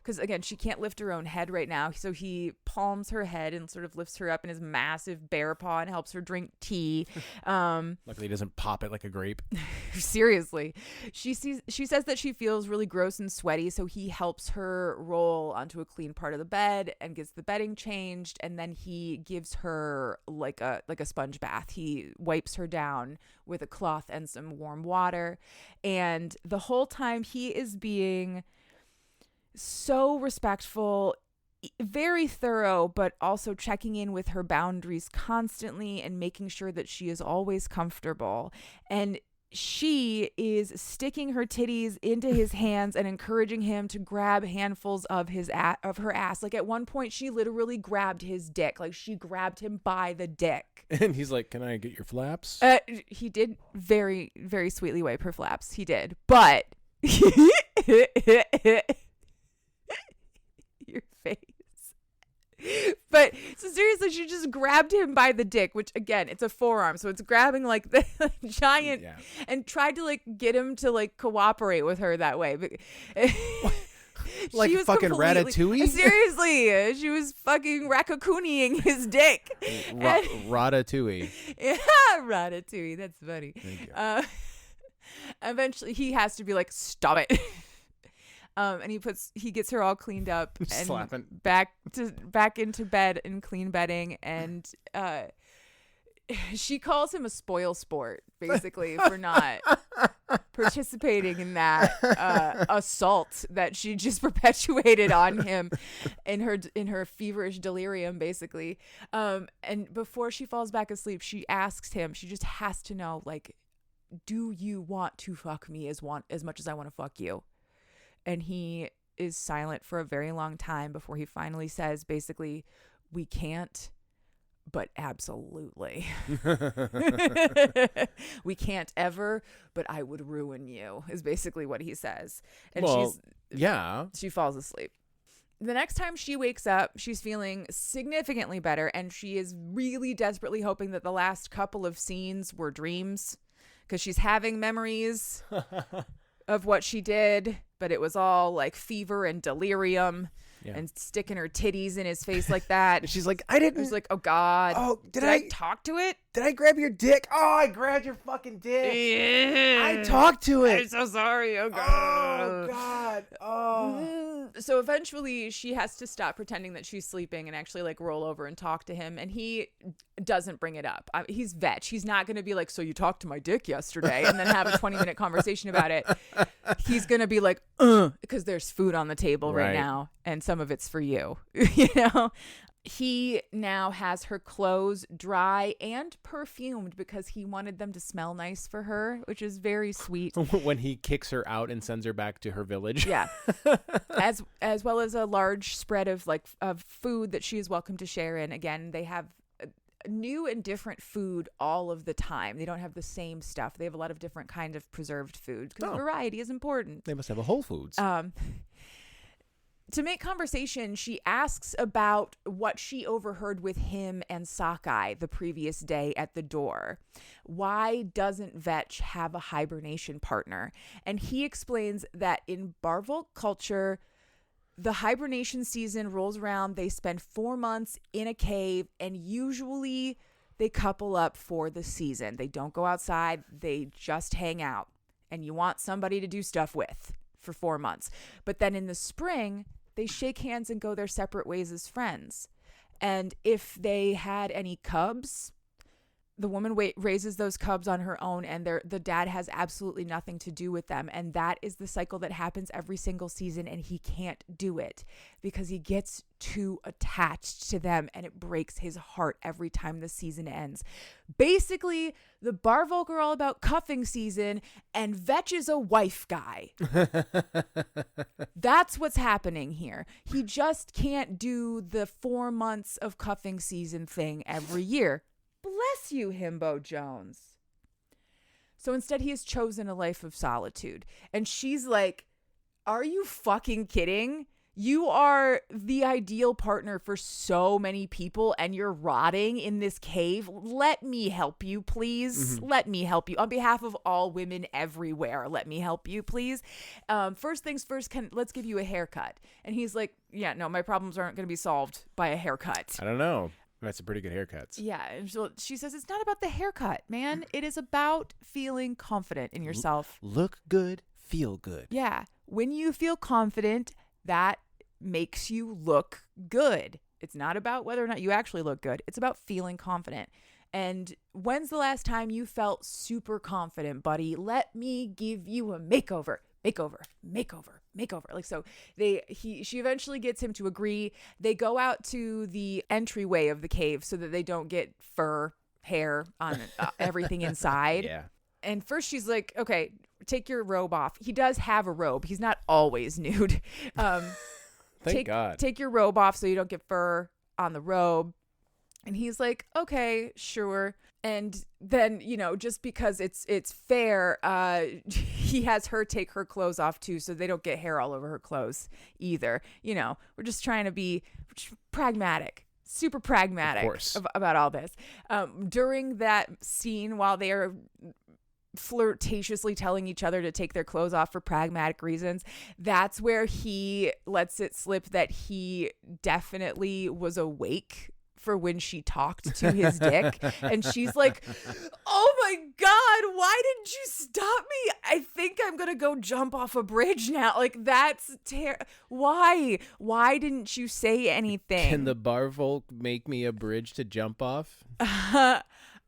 [SPEAKER 3] Because again, she can't lift her own head right now. So he palms her head and sort of lifts her up in his massive bear paw and helps her drink tea.
[SPEAKER 1] Luckily he doesn't pop it like a grape.
[SPEAKER 3] Seriously. She says that she feels really gross and sweaty. So he helps her roll onto a clean part of the bed and gets the bedding changed. And then he gives her like a sponge bath. He wipes her down with a cloth and some warm water, and the whole time he is being so respectful, very thorough, but also checking in with her boundaries constantly and making sure that she is always comfortable. And she is sticking her titties into his hands and encouraging him to grab handfuls of her ass. Like at one point, she literally grabbed his dick. Like she grabbed him by the dick.
[SPEAKER 1] And he's like, "Can I get your flaps?"
[SPEAKER 3] He did very, very sweetly wipe her flaps. He did, but your face. But so seriously, she just grabbed him by the dick, which again, it's a forearm, so it's grabbing like the giant, and tried to like get him to like cooperate with her that way. But
[SPEAKER 1] like fucking Ratatouille.
[SPEAKER 3] Seriously, she was fucking raccoonieing his dick.
[SPEAKER 1] Ratatouille.
[SPEAKER 3] Yeah, Ratatouille. That's funny.
[SPEAKER 1] Thank you.
[SPEAKER 3] Eventually, he has to be like, "Stop it." And he gets her all cleaned up and
[SPEAKER 1] Slapping.
[SPEAKER 3] back into bed in clean bedding, and she calls him a spoil sport, basically, for not participating in that assault that she just perpetuated on him in her feverish delirium, basically. And before she falls back asleep, she asks him, she just has to know, like, do you want to fuck me as much as I want to fuck you? And he is silent for a very long time before he finally says, basically, we can't, but absolutely. We can't ever, but I would ruin you, is basically what he says. And she falls asleep. The next time she wakes up, she's feeling significantly better, and she is really desperately hoping that the last couple of scenes were dreams, because she's having memories of what she did, but it was all like fever and delirium. Yeah. And sticking her titties in his face like that.
[SPEAKER 1] And she's like, I didn't.
[SPEAKER 3] He's like, oh, God.
[SPEAKER 1] Oh,
[SPEAKER 3] did I talk to it?
[SPEAKER 1] Did I grab your dick? Oh, I grabbed your fucking dick.
[SPEAKER 2] Yeah.
[SPEAKER 1] I talked to it.
[SPEAKER 2] I'm so sorry. Oh, God.
[SPEAKER 1] Oh, God. Oh.
[SPEAKER 3] So eventually she has to stop pretending that she's sleeping and actually like roll over and talk to him. And he doesn't bring it up. He's Vetch. He's not going to be like, so you talked to my dick yesterday, and then have a 20-minute conversation about it. He's going to be like, because there's food on the table right now, and some of it's for you. You know? He now has her clothes dry and perfumed because he wanted them to smell nice for her, which is very sweet.
[SPEAKER 1] When he kicks her out and sends her back to her village.
[SPEAKER 3] Yeah. As well as a large spread of food that she is welcome to share in. Again, they have new and different food all of the time. They don't have the same stuff. They have a lot of different kind of preserved food because variety is important.
[SPEAKER 1] They must have a Whole Foods.
[SPEAKER 3] To make conversation, she asks about what she overheard with him and Sockeye the previous day at the door. Why doesn't Vetch have a hibernation partner? And he explains that in Barvolk culture, the hibernation season rolls around. They spend 4 months in a cave, and usually they couple up for the season. They don't go outside. They just hang out. And you want somebody to do stuff with for 4 months. But then in the spring, they shake hands and go their separate ways as friends. And if they had any cubs, the woman raises those cubs on her own, and the dad has absolutely nothing to do with them. And that is the cycle that happens every single season, and he can't do it because he gets too attached to them, and it breaks his heart every time the season ends. Basically, the Barvolk are all about cuffing season, and Vetch is a wife guy. That's what's happening here. He just can't do the 4 months of cuffing season thing every year. Bless you, Himbo Jones. So instead, he has chosen a life of solitude. And she's like, are you fucking kidding? You are the ideal partner for so many people, and you're rotting in this cave. Let me help you, please. Mm-hmm. Let me help you. On behalf of all women everywhere, let me help you, please. First things first, let's give you a haircut. And he's like, yeah, no, my problems aren't going to be solved by a haircut.
[SPEAKER 1] I don't know. That's some pretty good haircuts.
[SPEAKER 3] Yeah. And so she says, it's not about the haircut, man. It is about feeling confident in yourself.
[SPEAKER 1] Look good, feel good.
[SPEAKER 3] Yeah. When you feel confident, that makes you look good. It's not about whether or not you actually look good. It's about feeling confident. And when's the last time you felt super confident, buddy? Let me give you a makeover. Like, so she eventually gets him to agree. They go out to the entryway of the cave so that they don't get fur, hair on everything inside.
[SPEAKER 1] Yeah.
[SPEAKER 3] And first she's like, okay, take your robe off. He does have a robe. He's not always nude.
[SPEAKER 1] Thank God.
[SPEAKER 3] Take your robe off so you don't get fur on the robe. And he's like, okay, sure. And then, just because it's fair, he has her take her clothes off too, so they don't get hair all over her clothes either. We're just trying to be pragmatic, super pragmatic, of course, about all this. During that scene, while they are flirtatiously telling each other to take their clothes off for pragmatic reasons, that's where he lets it slip that he definitely was awake for when she talked to his dick. And she's like, oh my God, why didn't you stop me? I think I'm going to go jump off a bridge now. Like, that's why? Why didn't you say anything?
[SPEAKER 1] Can the barvolk make me a bridge to jump off?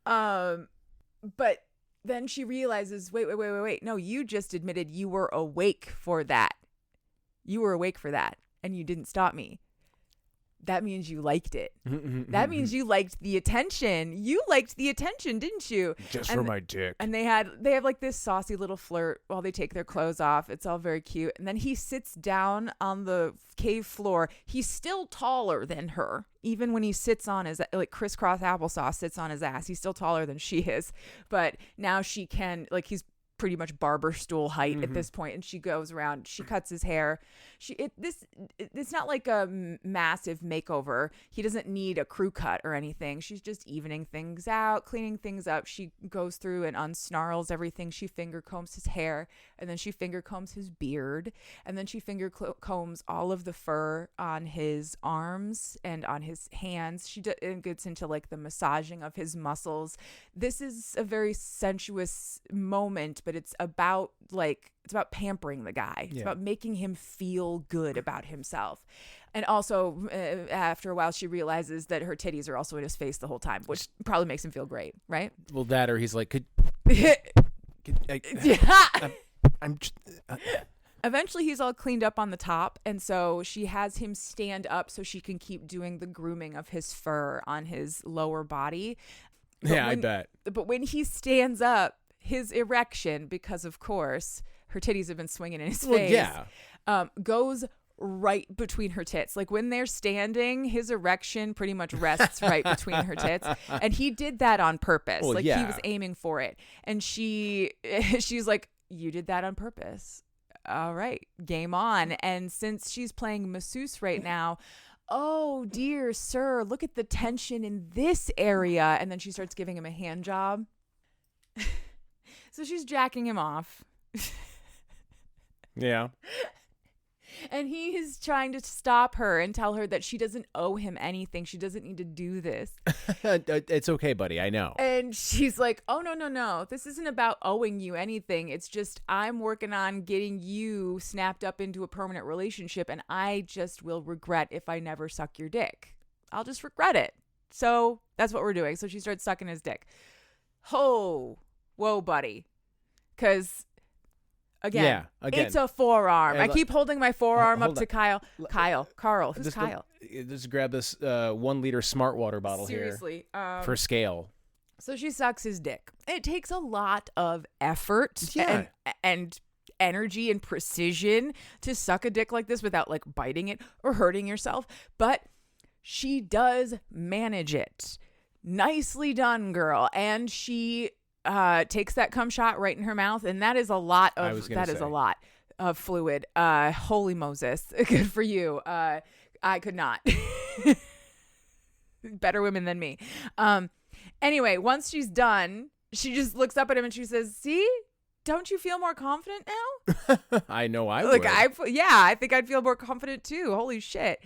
[SPEAKER 3] But then she realizes, wait. No, you just admitted you were awake for that. You were awake for that, and you didn't stop me. That means you liked it. That means you liked the attention. You liked the attention, didn't you?
[SPEAKER 1] Just for my dick.
[SPEAKER 3] And they have like this saucy little flirt while they take their clothes off. It's all very cute. And then he sits down on the cave floor. He's still taller than her. Even when he sits on his, like, crisscross applesauce sits on his ass, he's still taller than she is. But now she can, like, he's pretty much barber stool height at this point, and she goes around, she cuts his hair. It's not like a massive makeover. He doesn't need a crew cut or anything. She's just evening things out, cleaning things up. She goes through and unsnarls everything. She finger combs his hair, and then she finger combs his beard, and then she finger combs all of the fur on his arms and on his hands. She gets into, like, the massaging of his muscles. This is a very sensuous moment, but it's about pampering the guy. It's about making him feel good about himself. And also, after a while, she realizes that her titties are also in his face the whole time, which probably makes him feel great, right?
[SPEAKER 1] Well, that, or he's like,
[SPEAKER 3] Eventually, he's all cleaned up on the top, and so she has him stand up so she can keep doing the grooming of his fur on his lower body.
[SPEAKER 1] I bet.
[SPEAKER 3] But when he stands up, his erection, because of course her titties have been swinging in his face, goes right between her tits. Like, when they're standing, his erection pretty much rests right between her tits, and he did that on purpose.
[SPEAKER 1] Well,
[SPEAKER 3] he was aiming for it, and she's like, "You did that on purpose. All right, game on." And since she's playing masseuse right now, "Oh dear sir, look at the tension in this area," and then she starts giving him a hand job. So she's jacking him off.
[SPEAKER 1] Yeah.
[SPEAKER 3] And he is trying to stop her and tell her that she doesn't owe him anything. She doesn't need to do this.
[SPEAKER 1] It's okay, buddy. I know.
[SPEAKER 3] And she's like, "Oh, no. This isn't about owing you anything. It's just I'm working on getting you snapped up into a permanent relationship, and I just will regret if I never suck your dick. I'll just regret it. So that's what we're doing." So she starts sucking his dick. Whoa, buddy. Because, again, it's a forearm. I keep holding my forearm up to Carl. Who's Kyle?
[SPEAKER 1] Just grab this 1 liter smart water bottle.
[SPEAKER 3] Seriously,
[SPEAKER 1] here. For scale.
[SPEAKER 3] So she sucks his dick. It takes a lot of effort and energy and precision to suck a dick like this without, like, biting it or hurting yourself. But she does manage it. Nicely done, girl. And she takes that cum shot right in her mouth, and that is a lot of a lot of fluid. Holy Moses. Good for you. I could not. Better women than me. Anyway, once she's done, she just looks up at him and she says, "See? Don't you feel more confident now?"
[SPEAKER 1] I know I would.
[SPEAKER 3] I think I'd feel more confident too. Holy shit.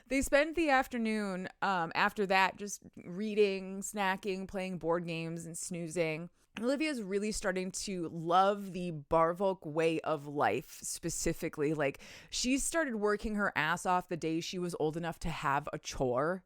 [SPEAKER 3] They spend the afternoon after that just reading, snacking, playing board games, and snoozing. Olivia's really starting to love the Barvolk way of life specifically. Like, she started working her ass off the day she was old enough to have a chore,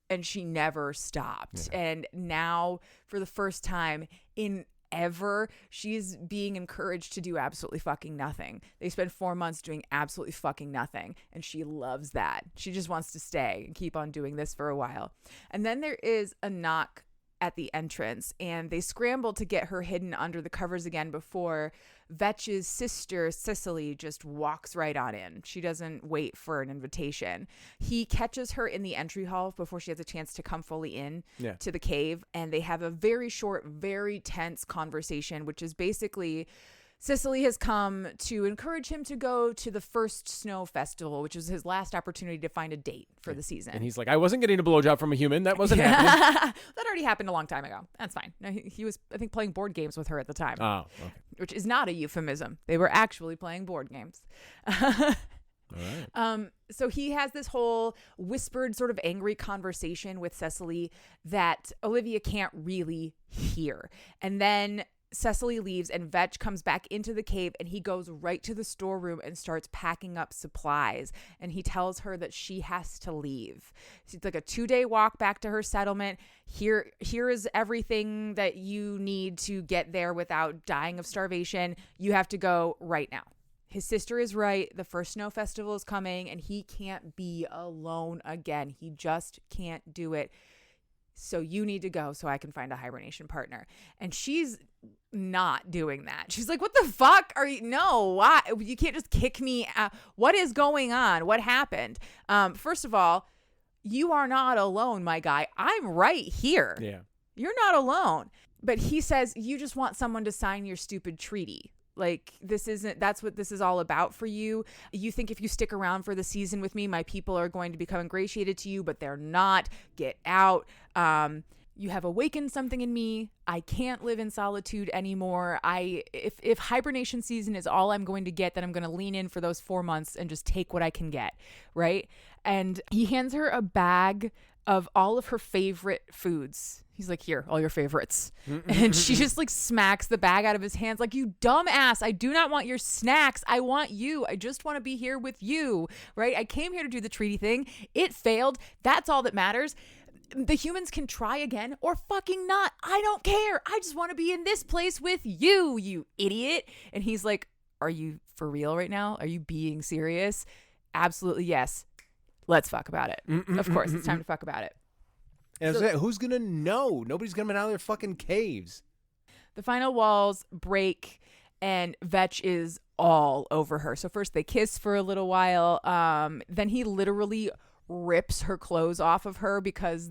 [SPEAKER 3] and she never stopped. Yeah. And now, for the first time in ever, she's being encouraged to do absolutely fucking nothing. They spend 4 months doing absolutely fucking nothing, and she loves that. She just wants to stay and keep on doing this for a while. And then there is a knock at the entrance, and they scramble to get her hidden under the covers again before Vetch's sister Cicely just walks right on in. She doesn't wait for an invitation. He catches her in the entry hall before she has a chance to come fully in to the cave, and they have a very short, very tense conversation, which is basically Cicely has come to encourage him to go to the first snow festival, which is his last opportunity to find a date for the season.
[SPEAKER 1] And he's like, "I wasn't getting a blowjob from a human. That wasn't happening."
[SPEAKER 3] That already happened a long time ago. That's fine. No, he was, I think, playing board games with her at the time.
[SPEAKER 1] Oh, okay.
[SPEAKER 3] Which is not a euphemism. They were actually playing board games.
[SPEAKER 1] All right.
[SPEAKER 3] So he has this whole whispered sort of angry conversation with Cicely that Olivia can't really hear. And then Cecily leaves and Vetch comes back into the cave and he goes right to the storeroom and starts packing up supplies. And he tells her that she has to leave. It's like a 2-day walk back to her settlement. Here is everything that you need to get there without dying of starvation. You have to go right now. His sister is right. The first snow festival is coming and he can't be alone again. He just can't do it. So you need to go so I can find a hibernation partner. And she's not doing that. She's like, what the fuck are you? No, why? You can't just kick me out. What is going on? What happened? First of all, you are not alone, my guy. I'm right here.
[SPEAKER 1] Yeah.
[SPEAKER 3] You're not alone. But he says, you just want someone to sign your stupid treaty. Like, that's what this is all about for you. You think if you stick around for the season with me, my people are going to become ingratiated to you, but they're not. Get out. You have awakened something in me. I can't live in solitude anymore. If hibernation season is all I'm going to get, then I'm going to lean in for those 4 months and just take what I can get. Right. And he hands her a bag of all of her favorite foods. He's like, here, all your favorites. And she just like smacks the bag out of his hands like, you dumbass. I do not want your snacks. I want you. I just want to be here with you. Right. I came here to do the treaty thing. It failed. That's all that matters. The humans can try again or fucking not. I don't care. I just want to be in this place with you, you idiot. And he's like, are you for real right now? Are you being serious? Absolutely. Yes. Let's fuck about it. Of course. It's time to fuck about it.
[SPEAKER 1] And who's going to know? Nobody's going to be out of their fucking caves.
[SPEAKER 3] The final walls break and Vetch is all over her. So first they kiss for a little while. Then he literally rips her clothes off of her because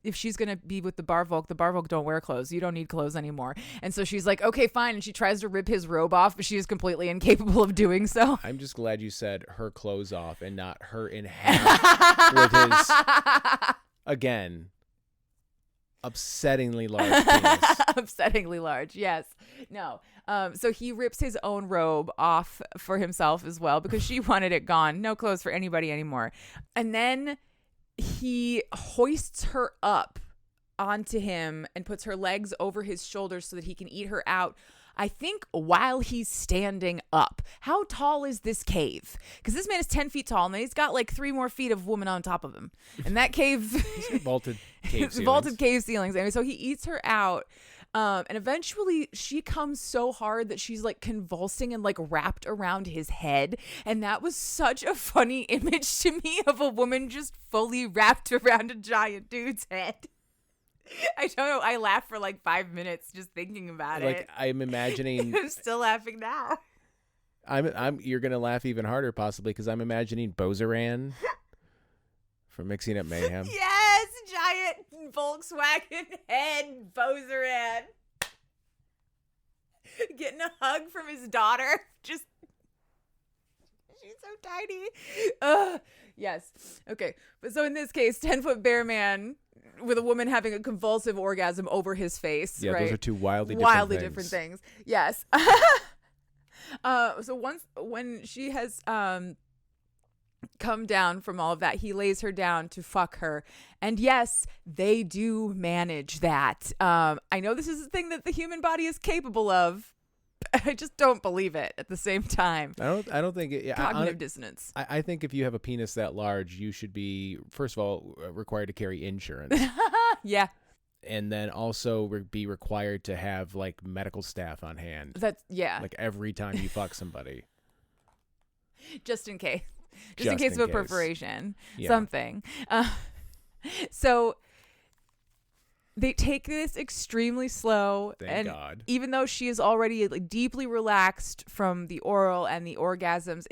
[SPEAKER 3] if she's going to be with the Barvolk don't wear clothes. You don't need clothes anymore. And so she's like, okay, fine. And she tries to rip his robe off, but she is completely incapable of doing so.
[SPEAKER 1] I'm just glad you said her clothes off and not her in half with his, again, upsettingly large penis.
[SPEAKER 3] Upsettingly large, yes. No. So he rips his own robe off for himself as well because she wanted it gone. No clothes for anybody anymore. And then he hoists her up onto him and puts her legs over his shoulders so that he can eat her out. I think while he's standing up. How tall is this cave? Because this man is 10 feet tall and he's got like 3 more feet of woman on top of him. And that cave...
[SPEAKER 1] vaulted cave ceilings.
[SPEAKER 3] Vaulted cave ceilings. I mean, so he eats her out. And eventually she comes so hard that she's like convulsing and like wrapped around his head. And that was such a funny image to me of a woman just fully wrapped around a giant dude's head. I don't know. I laughed for like 5 minutes just thinking about it.
[SPEAKER 1] Like I'm imagining.
[SPEAKER 3] I'm still laughing now.
[SPEAKER 1] You're gonna laugh even harder possibly because I'm imagining Bozeran from Mixing Up Mayhem.
[SPEAKER 3] Yes, giant Volkswagen head Bozeran getting a hug from his daughter. Just she's so tiny. Yes. Okay. But so in this case, 10-foot bear man with a woman having a convulsive orgasm over his face.
[SPEAKER 1] Yeah,
[SPEAKER 3] right?
[SPEAKER 1] Those are two wildly
[SPEAKER 3] different things. Yes. So when she has come down from all of that, he lays her down to fuck her. And yes, they do manage that. I know this is a thing that the human body is capable of. I just don't believe it at the same time.
[SPEAKER 1] I don't think it. Yeah,
[SPEAKER 3] Cognitive dissonance.
[SPEAKER 1] I think if you have a penis that large, you should be, first of all, required to carry insurance.
[SPEAKER 3] Yeah.
[SPEAKER 1] And then also be required to have like medical staff on hand.
[SPEAKER 3] That's like
[SPEAKER 1] every time you fuck somebody.
[SPEAKER 3] Just in case. Just in case of a perforation.
[SPEAKER 1] Yeah.
[SPEAKER 3] Something. So they take this extremely slow.
[SPEAKER 1] Thank God.
[SPEAKER 3] Even though she is already like deeply relaxed from the oral and the orgasms,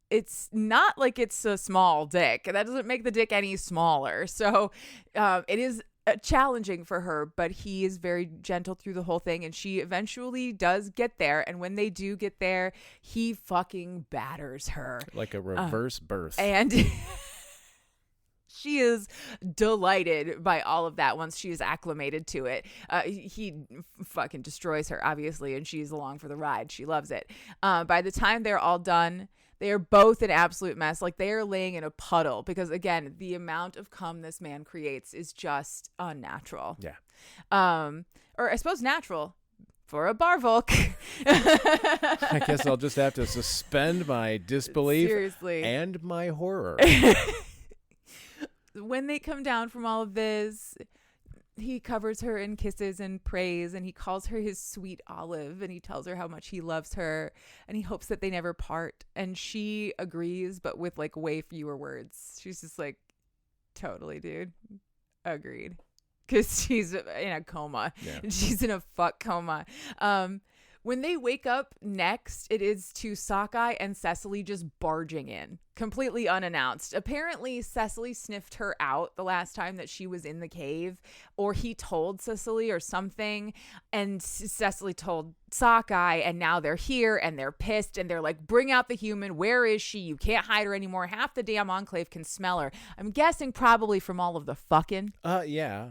[SPEAKER 3] it's not like it's a small dick. That doesn't make the dick any smaller. So it is challenging for her, but he is very gentle through the whole thing, and she eventually does get there. And when they do get there, he fucking batters her
[SPEAKER 1] like a reverse birth.
[SPEAKER 3] And she is delighted by all of that once she is acclimated to it. He fucking destroys her, obviously, and she's along for the ride. She loves it. By the time they're all done, they are both an absolute mess. Like, they are laying in a puddle because, again, the amount of cum this man creates is just unnatural.
[SPEAKER 1] Yeah.
[SPEAKER 3] Or I suppose natural for a Barvolk.
[SPEAKER 1] I guess I'll just have to suspend my disbelief
[SPEAKER 3] Seriously.
[SPEAKER 1] and my horror.
[SPEAKER 3] When they come down from all of this, he covers her in kisses and praise, and he calls her his sweet Olive, and he tells her how much he loves her, and he hopes that they never part. And she agrees, but with like way fewer words. She's just like, totally, dude. Agreed. Because she's in a coma.
[SPEAKER 1] Yeah.
[SPEAKER 3] She's in a fuck coma. When they wake up next, it is to Sockeye and Cecily just barging in, completely unannounced. Apparently, Cecily sniffed her out the last time that she was in the cave, or he told Cecily or something, and Cecily told Sockeye, and now they're here, and they're pissed, and they're like, bring out the human. Where is she? You can't hide her anymore. Half the damn enclave can smell her. I'm guessing probably from all of the fucking.
[SPEAKER 1] Yeah.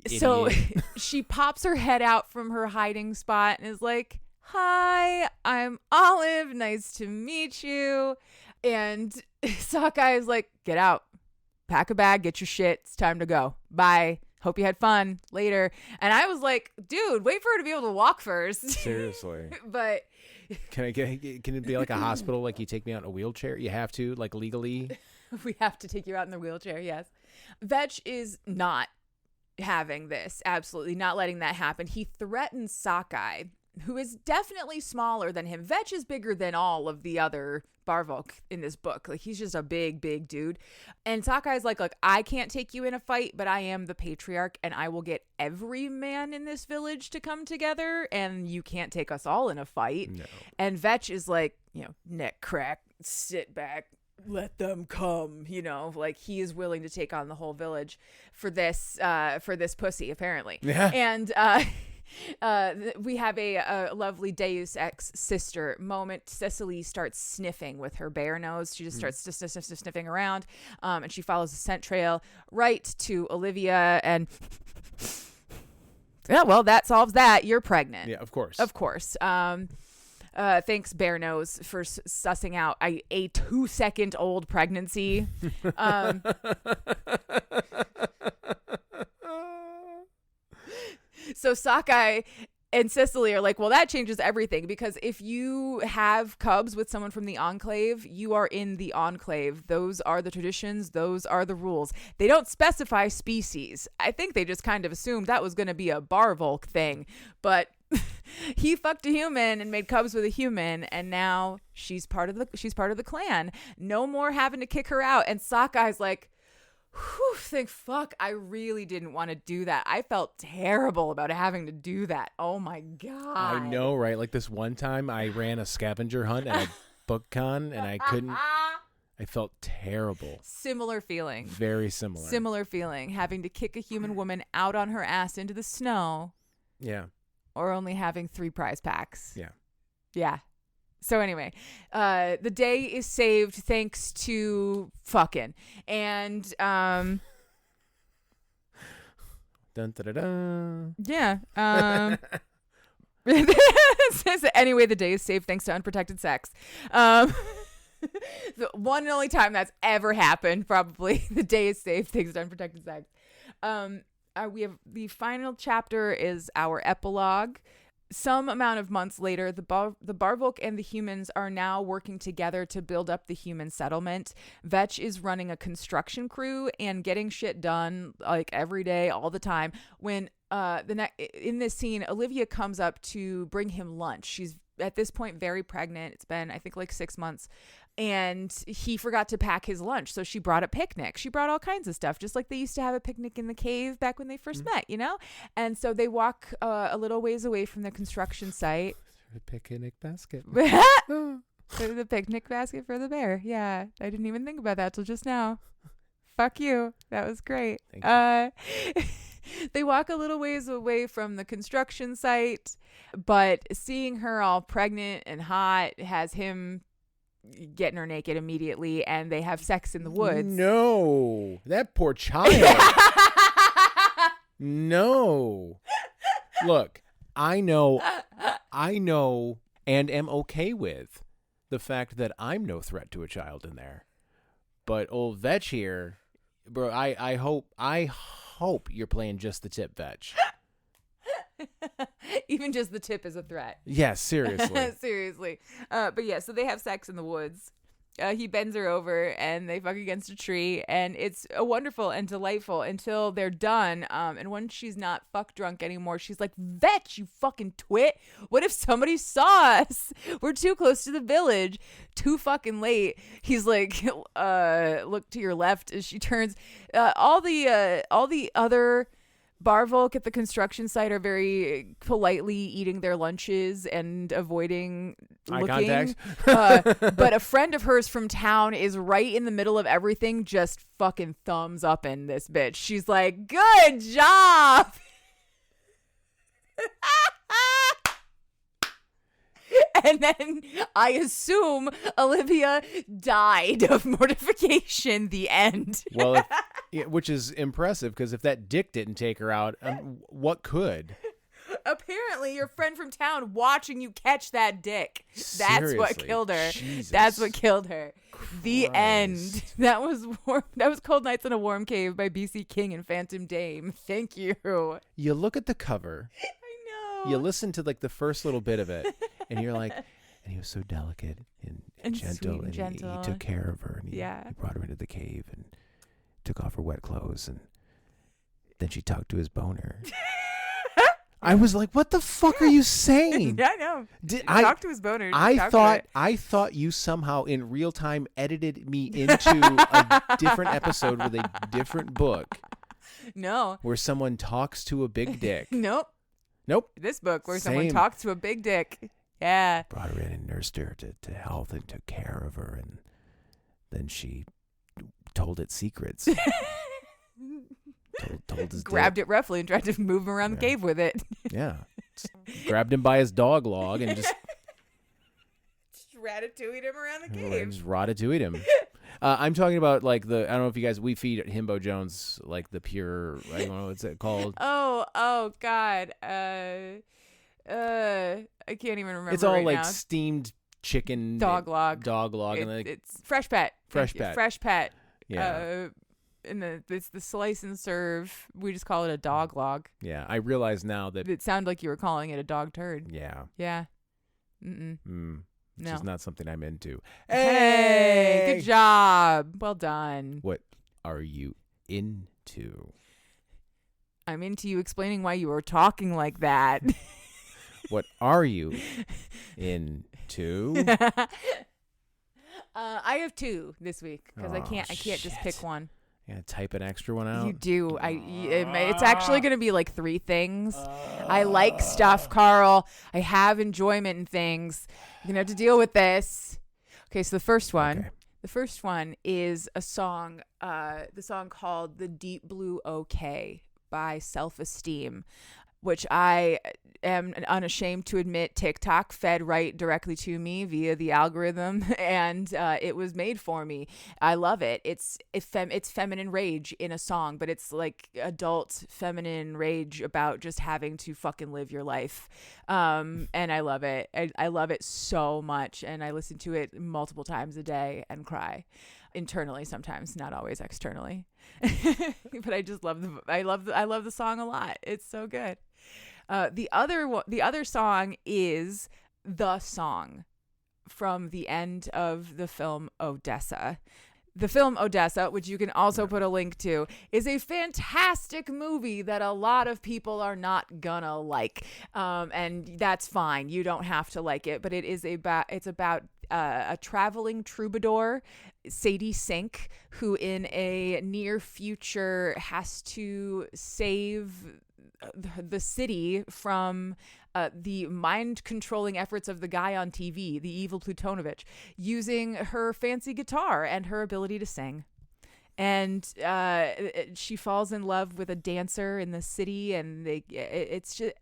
[SPEAKER 3] So
[SPEAKER 1] Idiot.
[SPEAKER 3] she pops her head out from her hiding spot and is like, hi, I'm Olive. Nice to meet you. And Sockeye is like, get out. Pack a bag. Get your shit. It's time to go. Bye. Hope you had fun. Later. And I was like, dude, wait for her to be able to walk first.
[SPEAKER 1] Seriously.
[SPEAKER 3] But
[SPEAKER 1] Can it be like a hospital? Like you take me out in a wheelchair? You have to, like legally?
[SPEAKER 3] we have to take you out in the wheelchair. Yes. Vetch is not having this. Absolutely not letting that happen. He threatens Sockeye, who is definitely smaller than him. Vetch is bigger than all of the other Barvolk in this book. Like, he's just a big, big dude. And Sokkeye's like, look, I can't take you in a fight, but I am the patriarch, and I will get every man in this village to come together, and you can't take us all in a fight.
[SPEAKER 1] No.
[SPEAKER 3] And Vetch is like, neck crack, sit back, let them come, like he is willing to take on the whole village for this pussy, apparently.
[SPEAKER 1] Yeah.
[SPEAKER 3] And we have a lovely Deus Ex sister moment. Cecily starts sniffing with her bare nose. She just starts sniffing around, and she follows the scent trail right to Olivia, and yeah, well, that solves that. You're pregnant.
[SPEAKER 1] Yeah, of course.
[SPEAKER 3] Of course. Thanks, Bear Nose, for sussing out a 2-second-old pregnancy. So Sockeye and Cecily are like, well, that changes everything, because if you have cubs with someone from the enclave, you are in the enclave. Those are the traditions. Those are the rules. They don't specify species. I think they just kind of assumed that was going to be a Barvolk thing, but he fucked a human and made cubs with a human, and now she's part of the clan. No more having to kick her out. And Sokkeye's like, whew, thank fuck, I really didn't want to do that. I felt terrible about having to do that. Oh my god.
[SPEAKER 1] I know, right? Like this one time I ran a scavenger hunt at a book con, and I couldn't. I felt terrible.
[SPEAKER 3] Similar feeling.
[SPEAKER 1] Very similar.
[SPEAKER 3] Similar feeling. Having to kick a human woman out on her ass into the snow.
[SPEAKER 1] Yeah.
[SPEAKER 3] Or only having 3 prize packs.
[SPEAKER 1] Yeah.
[SPEAKER 3] Yeah. So anyway, the day is saved thanks to fucking. And
[SPEAKER 1] Dun, dun, dun, dun.
[SPEAKER 3] yeah. It says that anyway, the day is saved thanks to unprotected sex. The one and only time that's ever happened, probably. The day is saved thanks to unprotected sex. We have the final chapter is our epilogue. Some amount of months later, the Barvolk and the humans are now working together to build up the human settlement. Vetch is running a construction crew and getting shit done like every day, all the time. When in this scene, Olivia comes up to bring him lunch. She's at this point very pregnant. It's been, I think, like 6 months. And he forgot to pack his lunch. So she brought a picnic. She brought all kinds of stuff, just like they used to have a picnic in the cave back when they first met, And so they walk a little ways away from the construction site.
[SPEAKER 1] The picnic basket.
[SPEAKER 3] The picnic basket for the bear. Yeah. I didn't even think about that till just now. Fuck you. That was great.
[SPEAKER 1] Thank you.
[SPEAKER 3] They walk a little ways away from the construction site, but seeing her all pregnant and hot has him getting her naked immediately, and they have sex in the woods.
[SPEAKER 1] No, that poor child. No. Look, I know and am okay with the fact that I'm no threat to a child in there. But old Vetch here, bro, I hope you're playing just the tip, Vetch.
[SPEAKER 3] Even just the tip is a threat.
[SPEAKER 1] Yeah, seriously.
[SPEAKER 3] Seriously. But yeah, so they have sex in the woods. He bends her over and they fuck against a tree, and it's wonderful and delightful until they're done. And when she's not fuck drunk anymore, she's like, Vetch, you fucking twit. What if somebody saw us? We're too close to the village. Too fucking late. He's like, look to your left as she turns. All the other Barvolk at the construction site are very politely eating their lunches and avoiding
[SPEAKER 1] Eye
[SPEAKER 3] looking.
[SPEAKER 1] contact.
[SPEAKER 3] But a friend of hers from town is right in the middle of everything, just fucking thumbs up in this bitch. She's like, good job. And then I assume Olivia died of mortification. The end.
[SPEAKER 1] Well, which is impressive, because if that dick didn't take her out, what could?
[SPEAKER 3] Apparently, your friend from town watching you catch that dick. That's what
[SPEAKER 1] Seriously.
[SPEAKER 3] killed her.
[SPEAKER 1] Jesus
[SPEAKER 3] That's what killed her. The end.
[SPEAKER 1] Christ.
[SPEAKER 3] That was warm. That was Cold Nights in a Warm Cave by B.C. King and Phantom Dame. Thank you.
[SPEAKER 1] You look at the cover,
[SPEAKER 3] I know.
[SPEAKER 1] you listen to like the first little bit of it, and you're like, and he was so delicate and gentle,
[SPEAKER 3] sweet and
[SPEAKER 1] and
[SPEAKER 3] gentle.
[SPEAKER 1] he took care of her, and he
[SPEAKER 3] Yeah.
[SPEAKER 1] brought her into the cave and took off her wet clothes, and then she talked to his boner. I was like, what the fuck are you saying?
[SPEAKER 3] Yeah, I know. Talk to his boner.
[SPEAKER 1] I thought you somehow in real time edited me into a different episode with a different book
[SPEAKER 3] No.
[SPEAKER 1] where someone talks to a big dick.
[SPEAKER 3] Nope.
[SPEAKER 1] Nope.
[SPEAKER 3] This book where someone
[SPEAKER 1] Same.
[SPEAKER 3] talks to a big dick. Yeah.
[SPEAKER 1] Brought her in and nursed her to health and took care of her, and then she told it secrets. told his
[SPEAKER 3] Grabbed
[SPEAKER 1] dick.
[SPEAKER 3] it roughly and tried to move him around the
[SPEAKER 1] Yeah.
[SPEAKER 3] cave with it.
[SPEAKER 1] Yeah. Just grabbed him by his dog log and just
[SPEAKER 3] Ratatouille'd him around the
[SPEAKER 1] just ratatouille'd him. I'm talking about like I don't know if you guys, we feed Himbo Jones like the pure, I don't know what's it called.
[SPEAKER 3] Oh God. I can't even remember.
[SPEAKER 1] It's all
[SPEAKER 3] right
[SPEAKER 1] like
[SPEAKER 3] now.
[SPEAKER 1] steamed chicken
[SPEAKER 3] Dog log.
[SPEAKER 1] and like
[SPEAKER 3] It's fresh pet.
[SPEAKER 1] Fresh
[SPEAKER 3] Thank you.
[SPEAKER 1] pet.
[SPEAKER 3] Fresh pet.
[SPEAKER 1] yeah.
[SPEAKER 3] And it's the slice and serve. We just call it a dog log.
[SPEAKER 1] Yeah, I realize now that
[SPEAKER 3] It sounded like you were calling it a dog turd.
[SPEAKER 1] yeah.
[SPEAKER 3] Yeah. Mm-mm.
[SPEAKER 1] Which
[SPEAKER 3] No.
[SPEAKER 1] is not something I'm into.
[SPEAKER 3] Hey, good job. Well done.
[SPEAKER 1] What are you into?
[SPEAKER 3] I'm into you explaining why you were talking like that.
[SPEAKER 1] What are you into?
[SPEAKER 3] I have two this week because I
[SPEAKER 1] Oh,
[SPEAKER 3] can't just pick
[SPEAKER 1] shit.
[SPEAKER 3] one.
[SPEAKER 1] You gotta type an extra one out.
[SPEAKER 3] You do. It's actually going to be like three things. I like stuff, Carl. I have enjoyment in things. You're going to have to deal with this. Okay, so the first one.
[SPEAKER 1] Okay.
[SPEAKER 3] The first one is a song, the song called The Deep Blue OK by Self-Esteem, which I am unashamed to admit TikTok fed right directly to me via the algorithm, and it was made for me. I love it. It's feminine rage in a song, but it's like adult feminine rage about just having to fucking live your life. And I love it. I love it so much, and I listen to it multiple times a day and cry. Internally sometimes, not always externally. But I just love I love the song a lot. It's so good. The other song is The Song from the end of the film Odessa. The film Odessa, which you can also put a link to, is a fantastic movie that a lot of people are not gonna like. And that's fine. You don't have to like it, but it's about a traveling troubadour, Sadie Sink, who in a near future has to save the city from the mind-controlling efforts of the guy on TV, the evil Plutonovich, using her fancy guitar and her ability to sing. And she falls in love with a dancer in the city, and it's just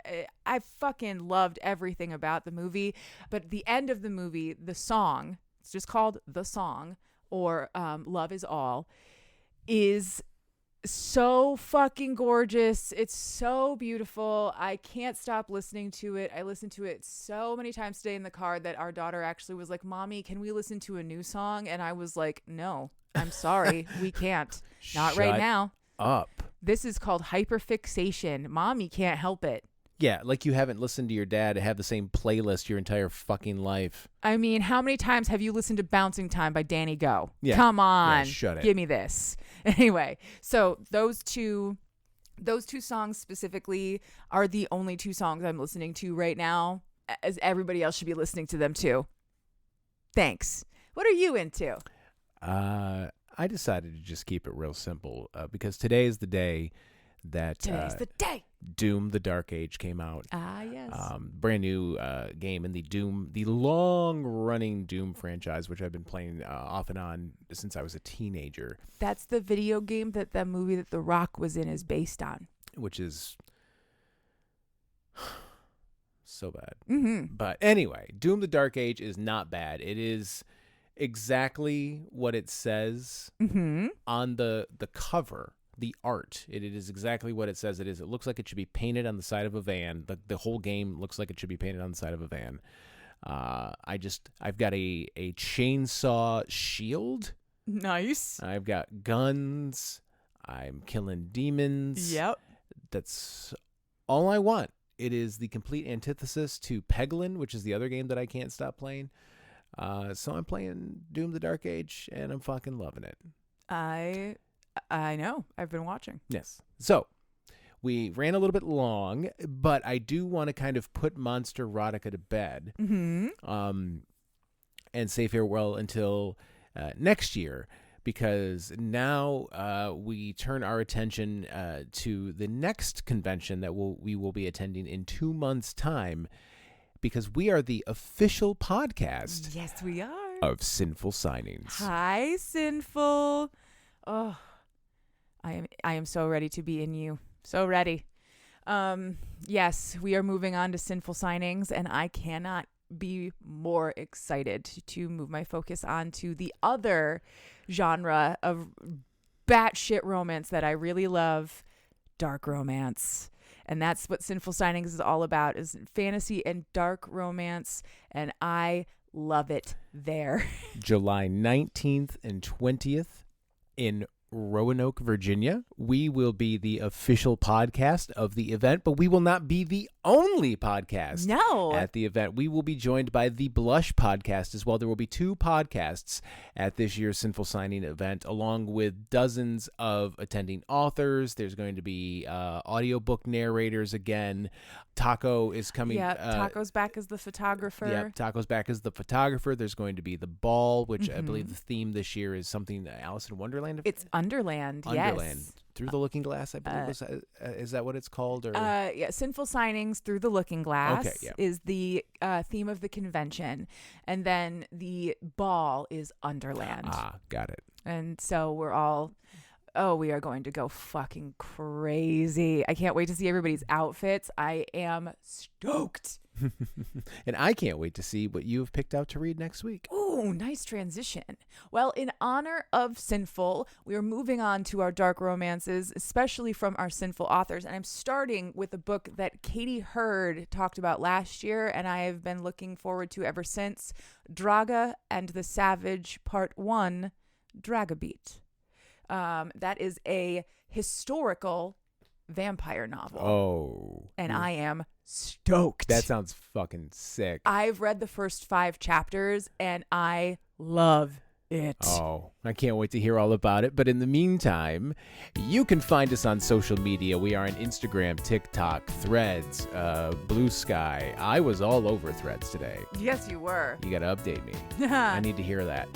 [SPEAKER 3] I fucking loved everything about the movie. But at the end of the movie, the song, it's just called The Song, or Love Is All, is so fucking gorgeous. It's so beautiful. I can't stop listening to it. I listened to it so many times today in the car that our daughter actually was like, "Mommy, can we listen to a new song?" And I was like, "No, I'm sorry. We can't. Not right
[SPEAKER 1] Shut
[SPEAKER 3] now.
[SPEAKER 1] up.
[SPEAKER 3] This is called Hyperfixation. Mommy can't help it."
[SPEAKER 1] Yeah, like you haven't listened to your dad have the same playlist your entire fucking life.
[SPEAKER 3] I mean, how many times have you listened to Bouncing Time by Danny Go?
[SPEAKER 1] Yeah.
[SPEAKER 3] Come on.
[SPEAKER 1] Yeah, shut it.
[SPEAKER 3] Give me this. Anyway, so those two songs specifically are the only two songs I'm listening to right now, as everybody else should be listening to them too. Thanks. What are you into?
[SPEAKER 1] I decided to just keep it real simple because today is the day that
[SPEAKER 3] Today's the day.
[SPEAKER 1] Doom: The Dark Age came out.
[SPEAKER 3] Ah, yes.
[SPEAKER 1] Brand new game in the long-running Doom franchise, which I've been playing off and on since I was a teenager.
[SPEAKER 3] That's the video game that the movie that The Rock was in is based on.
[SPEAKER 1] Which is so bad.
[SPEAKER 3] Mm-hmm.
[SPEAKER 1] But anyway, Doom: The Dark Age is not bad. It is exactly what it says on the cover. The art, it is exactly what it says it is. It looks like it should be painted on the side of a van. The whole game looks like it should be painted on the side of a van. I've got a chainsaw shield.
[SPEAKER 3] Nice.
[SPEAKER 1] I've got guns. I'm killing demons.
[SPEAKER 3] Yep.
[SPEAKER 1] That's all I want. It is the complete antithesis to Peglin, which is the other game that I can't stop playing. So I'm playing Doom: The Dark Age, and I'm fucking loving it.
[SPEAKER 3] I know. I've been watching.
[SPEAKER 1] Yes. So we ran a little bit long, but I do want to kind of put Monster Erotica to bed and say farewell until next year, because now we turn our attention to the next convention that we will be attending in 2 months' time, because we are the official podcast
[SPEAKER 3] Yes, we are.
[SPEAKER 1] of Sinful Signings.
[SPEAKER 3] Hi, Sinful. Oh, I am so ready to be in you. So ready. Yes, we are moving on to Sinful Signings, and I cannot be more excited to move my focus on to the other genre of batshit romance that I really love, dark romance. And that's what Sinful Signings is all about, is fantasy and dark romance, and I love it there.
[SPEAKER 1] July 19th and 20th in Roanoke, Virginia. We will be the official podcast of the event, but we will not be the only podcast at the event. We will be joined by the Blush podcast as well. There will be 2 podcasts at this year's Sinful Signing event, along with dozens of attending authors. There's going to be audiobook narrators again. Taco is coming.
[SPEAKER 3] Yeah, Taco's back as the photographer.
[SPEAKER 1] Yeah, Taco's back as the photographer. There's going to be the ball, which I believe the theme this year is something Alice in Wonderland.
[SPEAKER 3] It's Underland. Yes.
[SPEAKER 1] Through the Looking Glass, I believe. Is that what it's called? Or
[SPEAKER 3] yeah, Sinful Signings Through the Looking Glass is the theme of the convention, and then the ball is Underland.
[SPEAKER 1] Ah, got it.
[SPEAKER 3] And so we're all, we are going to go fucking crazy. I can't wait to see everybody's outfits. I am stoked.
[SPEAKER 1] And I can't wait to see what you have picked out to read next week.
[SPEAKER 3] Ooh, nice transition. Well, in honor of Sinful, we are moving on to our dark romances, especially from our Sinful authors. And I'm starting with a book that Katie Hurd talked about last year, and I have been looking forward to ever since, Draga and the Savage Part 1, Dragabeat. That is a historical vampire novel.
[SPEAKER 1] Oh.
[SPEAKER 3] And I am stoked.
[SPEAKER 1] That sounds fucking sick.
[SPEAKER 3] I've read the first 5 chapters and I love it.
[SPEAKER 1] Oh, I can't wait to hear all about it. But in the meantime, you can find us on social media. We are on Instagram, TikTok, Threads, Blue Sky. I was all over Threads today.
[SPEAKER 3] Yes, you were.
[SPEAKER 1] You got to update me. I need to hear that.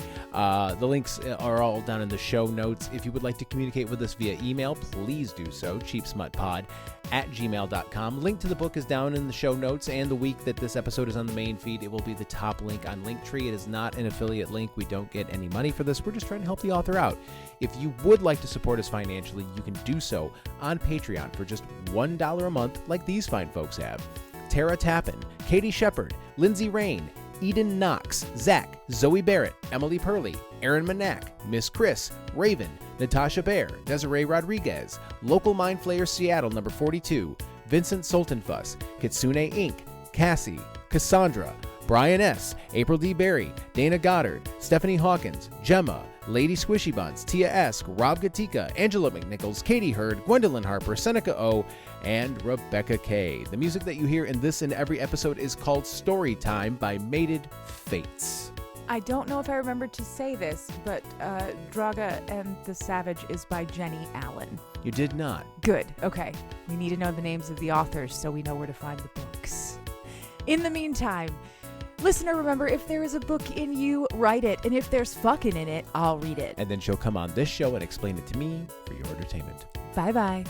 [SPEAKER 1] The links are all down in the show notes. If you would like to communicate with us via email, please do so. cheapsmutpod@gmail.com. Link to the book is down in the show notes, and the week that this episode is on the main feed, it will be the top link on Linktree. It is not an affiliate link. We don't get any money for this. We're just trying to help the author out. If you would like to support us financially, you can do so on Patreon for just $1 a month, like these fine folks have: Tara Tappan, Katie Shepard, Lindsay Rain, Eden Knox, Zach, Zoe Barrett, Emily Purley, Aaron Manak, Miss Chris, Raven, Natasha Bear, Desiree Rodriguez, Local Mind Flayer Seattle number 42, Vincent Sultanfuss, Kitsune Inc., Cassie, Cassandra, Brian S., April D. Berry, Dana Goddard, Stephanie Hawkins, Gemma, Lady Squishy Buns, Tia Esk, Rob Gatika, Angela McNichols, Katie Hurd, Gwendolyn Harper, Seneca O, and Rebecca K. The music that you hear in this and every episode is called Story Time by Mated Fates.
[SPEAKER 3] I don't know if I remembered to say this, but Draga and the Savage is by Jenny Allen.
[SPEAKER 1] You did not.
[SPEAKER 3] Good. Okay. We need to know the names of the authors so we know where to find the books. In the meantime, listener, remember, if there is a book in you, write it. And if there's fucking in it, I'll read it.
[SPEAKER 1] And then she'll come on this show and explain it to me for your entertainment.
[SPEAKER 3] Bye-bye.